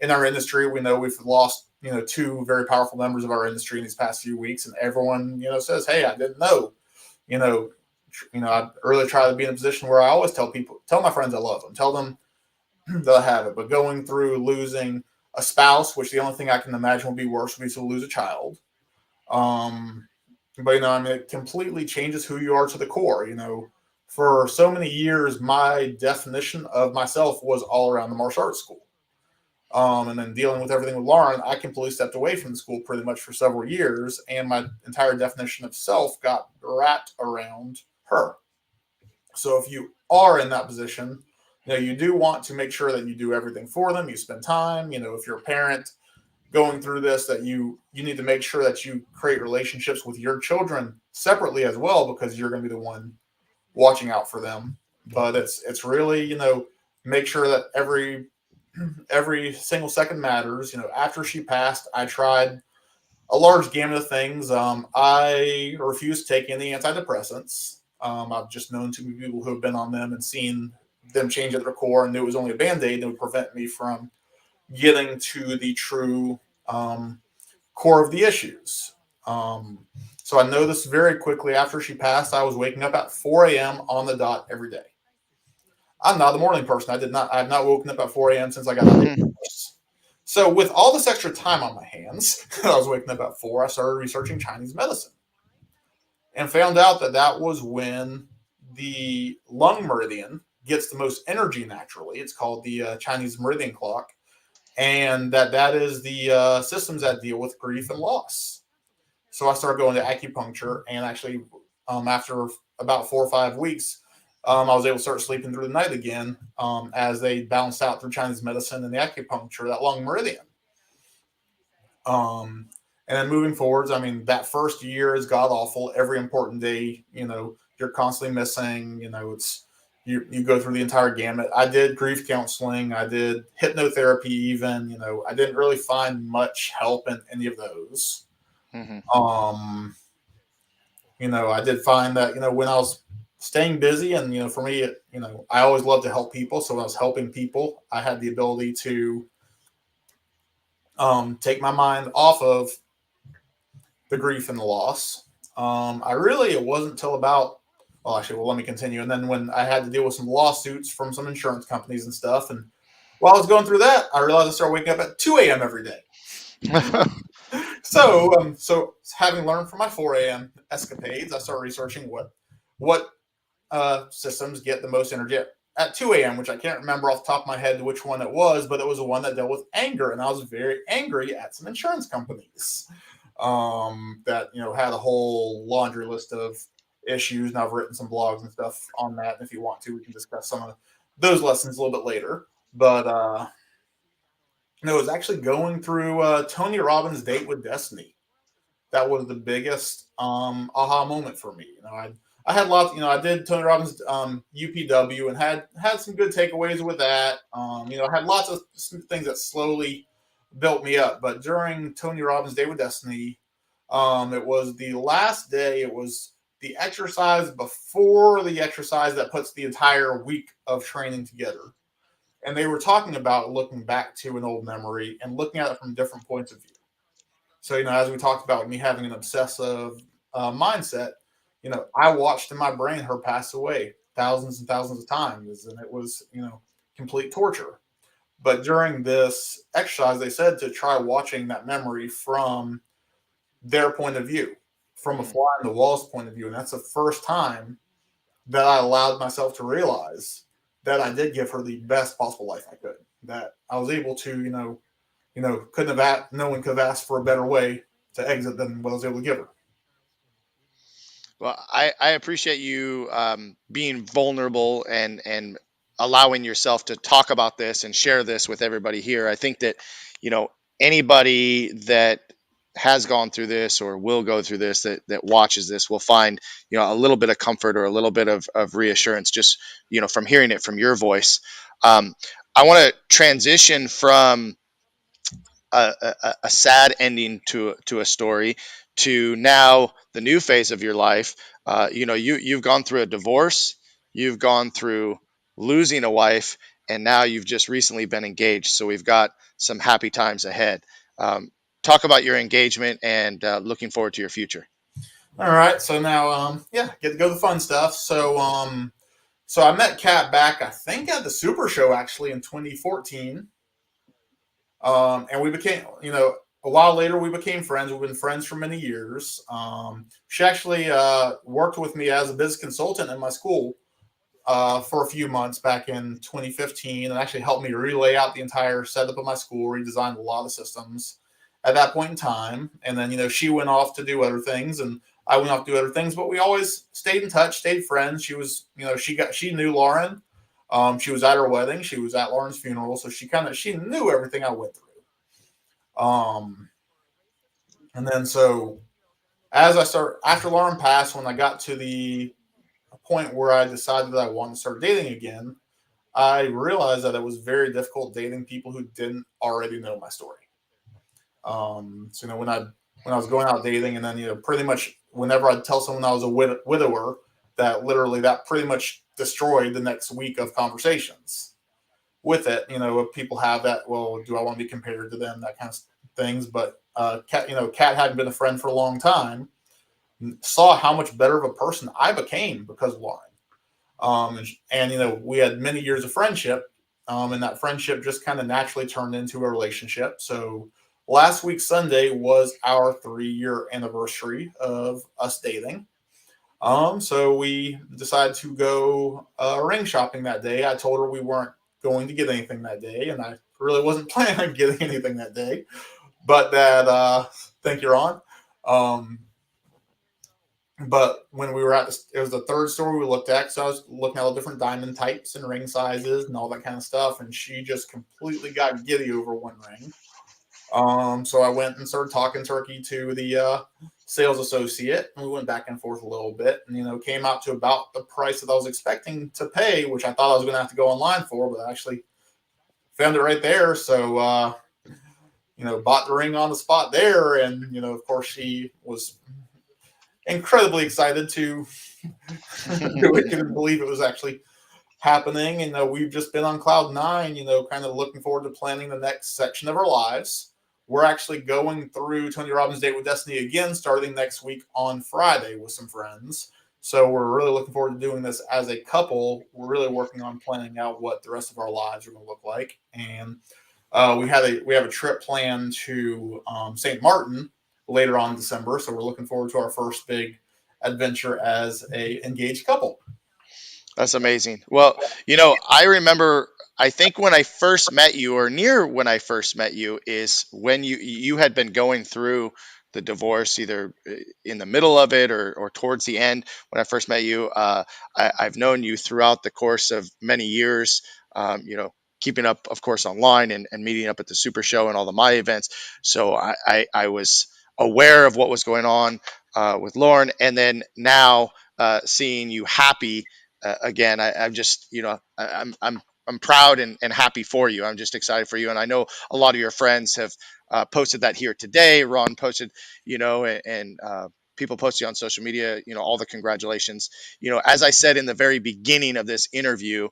In our industry, we know we've lost, two very powerful members of our industry in these past few weeks, and everyone, says, "Hey, I didn't know." You know, I really try to be in a position where I always tell my friends I love them, tell them they'll have it. But going through losing a spouse, which the only thing I can imagine would be worse would be to lose a child. Um, but I mean, it completely changes who you are to the core. For so many years, my definition of myself was all around the martial arts school. And then dealing with everything with Lauren, I completely stepped away from the school pretty much for several years, and my entire definition of self got wrapped around her. So if you are in that position, you do want to make sure that you do everything for them. You spend time. If you're a parent going through this, that you need to make sure that you create relationships with your children separately as well, because you're going to be the one watching out for them. But it's really, make sure that every single second matters. After she passed, I tried a large gamut of things. I refused to take any antidepressants. I've just known too many people who have been on them and seen them change at their core, and knew it was only a band-aid that would prevent me from getting to the true core of the issues. Um, so I noticed very quickly after she passed, I was waking up at 4 a.m. on the dot every day. I'm not a morning person. I have not woken up at 4 a.m. since I got out of the Mhm. house. So with all this extra time on my hands, I was waking up at 4. I started researching Chinese medicine and found out that that was when the lung meridian gets the most energy naturally. It's called the Chinese meridian clock, and that is the systems that deal with grief and loss. So I started going to acupuncture, and actually, after about 4 or 5 weeks, I was able to start sleeping through the night again, as they balanced out through Chinese medicine and the acupuncture that lung meridian. Um, and then moving forwards, I mean, that first year is god awful. Every important day, you're constantly missing. It's you go through the entire gamut. I did grief counseling. I did hypnotherapy. Even I didn't really find much help in any of those. Mhm. Um, I did find that when I was staying busy, and for me, I always love to help people. So when I was helping people, I had the ability to take my mind off of the grief and the loss. It wasn't until about, well, actually, well, let me continue. And then when I had to deal with some lawsuits from some insurance companies and stuff, and while I was going through that, I realized I started waking up at 2 a.m. every day. So having learned from my 4 a.m. escapades, I started researching what systems get the most energy at 2 a.m., which I can't remember off the top of my head which one it was, but it was the one that dealt with anger. And I was very angry at some insurance companies that had a whole laundry list of issues, and I've written some blogs and stuff on that. And if you want to, we can discuss some of those lessons a little bit later. But it was actually going through Tony Robbins' Date with Destiny that was the biggest aha moment for me. I had lots. I did Tony Robbins UPW and had some good takeaways with that. I had lots of things that slowly built me up. But during Tony Robbins' Day with Destiny, it was the last day. It was the exercise before the exercise that puts the entire week of training together. And they were talking about looking back to an old memory and looking at it from different points of view. So, as we talked about me having an obsessive mindset, I watched in my brain her pass away thousands and thousands of times, and it was, complete torture. But during this exercise, they said to try watching that memory from their point of view, from a Mm. fly in the wall's point of view. And that's the first time that I allowed myself to realize that I did give her the best possible life I could. That I was able to, couldn't have no one could have asked for a better way to exit than what I was able to give her. Well, I appreciate you being vulnerable and allowing yourself to talk about this and share this with everybody here. I think that you know anybody that has gone through this or will go through this that watches this will find a little bit of comfort or a little bit of reassurance just from hearing it from your voice. Um, I want to transition from a sad ending to a story to now the new phase of your life. You've gone through a divorce, you've gone through losing a wife, and now you've just recently been engaged. So we've got some happy times ahead. Talk about your engagement and looking forward to your future. All right, so now, yeah, get to go to the fun stuff. So I met Kat back, I think, at the Super Show actually in 2014, and we became, a while later we became friends. We've been friends for many years. She actually worked with me as a business consultant in my school for a few months back in 2015, and actually helped me relay out the entire setup of my school, redesigned a lot of systems at that point in time. And then, she went off to do other things, and I went off to do other things, but we always stayed in touch, stayed friends. She was, she knew Lauren. She was at her wedding. She was at Lauren's funeral. So she knew everything I went through. Um, and then so after Lauren passed, when I got to the point where I decided that I wanted to start dating again, I realized that it was very difficult dating people who didn't already know my story. So when I was going out dating, and then pretty much whenever I'd tell someone I was a widower, that literally that pretty much destroyed the next week of conversations. With it, people have that. Well, do I want to be compared to them? That kind of things. But Kat hadn't been a friend for a long time. Saw how much better of a person I became because of Lauren. And we had many years of friendship, and that friendship just kind of naturally turned into a relationship. So last week Sunday was our 3-year anniversary of us dating. So we decided to go ring shopping that day. I told her we weren't going to get anything that day, and I really wasn't planning on getting anything that day. But that, thank you, Ron. Um, but when we were at it was the third store we looked at. So I was looking at all different diamond types and ring sizes and all that kind of stuff. And she just completely got giddy over one ring. So I went and started talking turkey to the sales associate, and we went back and forth a little bit, and came out to about the price that I was expecting to pay, which I thought I was going to have to go online for, but I actually found it right there. So bought the ring on the spot there, and of course she was incredibly excited to do it. Couldn't believe it was actually happening. And we've just been on cloud nine, kind of looking forward to planning the next section of our lives. We're actually going through Tony Robbins' Date with Destiny again, starting next week on Friday with some friends. So we're really looking forward to doing this as a couple. We're really working on planning out what the rest of our lives are going to look like. And we have a trip planned to St. Martin later on in December. So we're looking forward to our first big adventure as a engaged couple. That's amazing. Well, I remember, I think when I first met you, or near when I first met you, is when you had been going through the divorce, either in the middle of it or towards the end. When I first met you, I've known you throughout the course of many years. Keeping up, of course, online and meeting up at the Super Show and all the my events. So I was aware of what was going on with Lauren, and then now seeing you happy again, I'm just, I'm proud and happy for you. I'm just excited for you, and I know a lot of your friends have posted that here today. Ron posted, and people posted on social media, all the congratulations. As I said in the very beginning of this interview,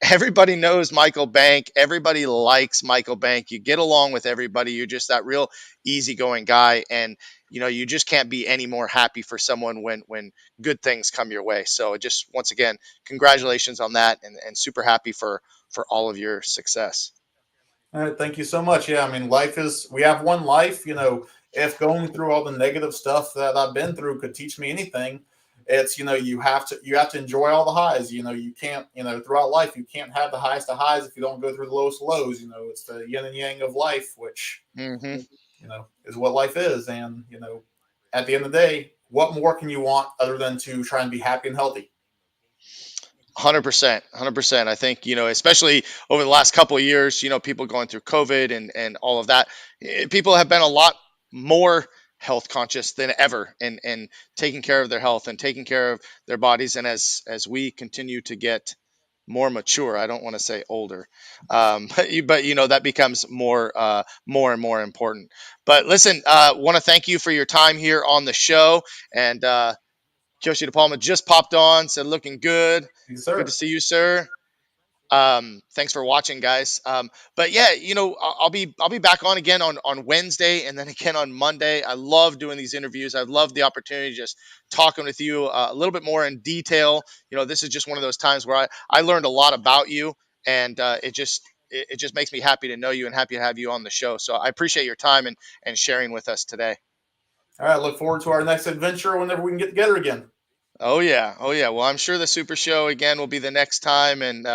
everybody knows Michael Bank. Everybody likes Michael Bank. You get along with everybody. You're just that real easygoing guy, and you just can't be any more happy for someone when good things come your way. So just once again, congratulations on that, and super happy for all of your success. All right, thank you so much. Yeah, I mean, we have one life. If going through all the negative stuff that I've been through could teach me anything, it's you have to enjoy all the highs. You can't throughout life you can't have the highest of highs if you don't go through the lowest of lows. It's the yin and yang of life, which Hmm. is what life is. And at the end of the day, what more can you want other than to try and be happy and healthy? 100%, 100%. I think, especially over the last couple of years, people going through COVID and all of that, people have been a lot more health conscious than ever, and taking care of their health and taking care of their bodies. And as we continue to get more mature, I don't want to say older, but that becomes more and more important. But listen, want to thank you for your time here on the show. And Kyoshi De Palma just popped on, said looking good. Yes, Good to sir. see you, sir. Thanks for watching, guys. But yeah, I'll be back on again on Wednesday, and then again on Monday. I love doing these interviews. I love the opportunity, just talking with you a little bit more in detail. This is just one of those times where I learned a lot about you, and it just makes me happy to know you and happy to have you on the show. So I appreciate your time and sharing with us today. All right, look forward to our next adventure whenever we can get together again. Oh yeah, oh yeah. Well, I'm sure the Super Show again will be the next time, and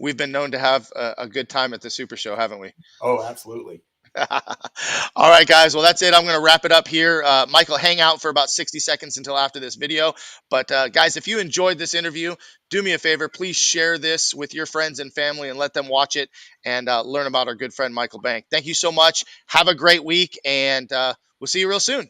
we've been known to have a good time at the Super Show, haven't we? Oh, absolutely. All right, guys. Well, that's it. I'm going to wrap it up here. Michael, hang out for about 60 seconds until after this video. But guys, if you enjoyed this interview, do me a favor. Please share this with your friends and family and let them watch it and learn about our good friend Michael Bank. Thank you so much. Have a great week, and we'll see you real soon.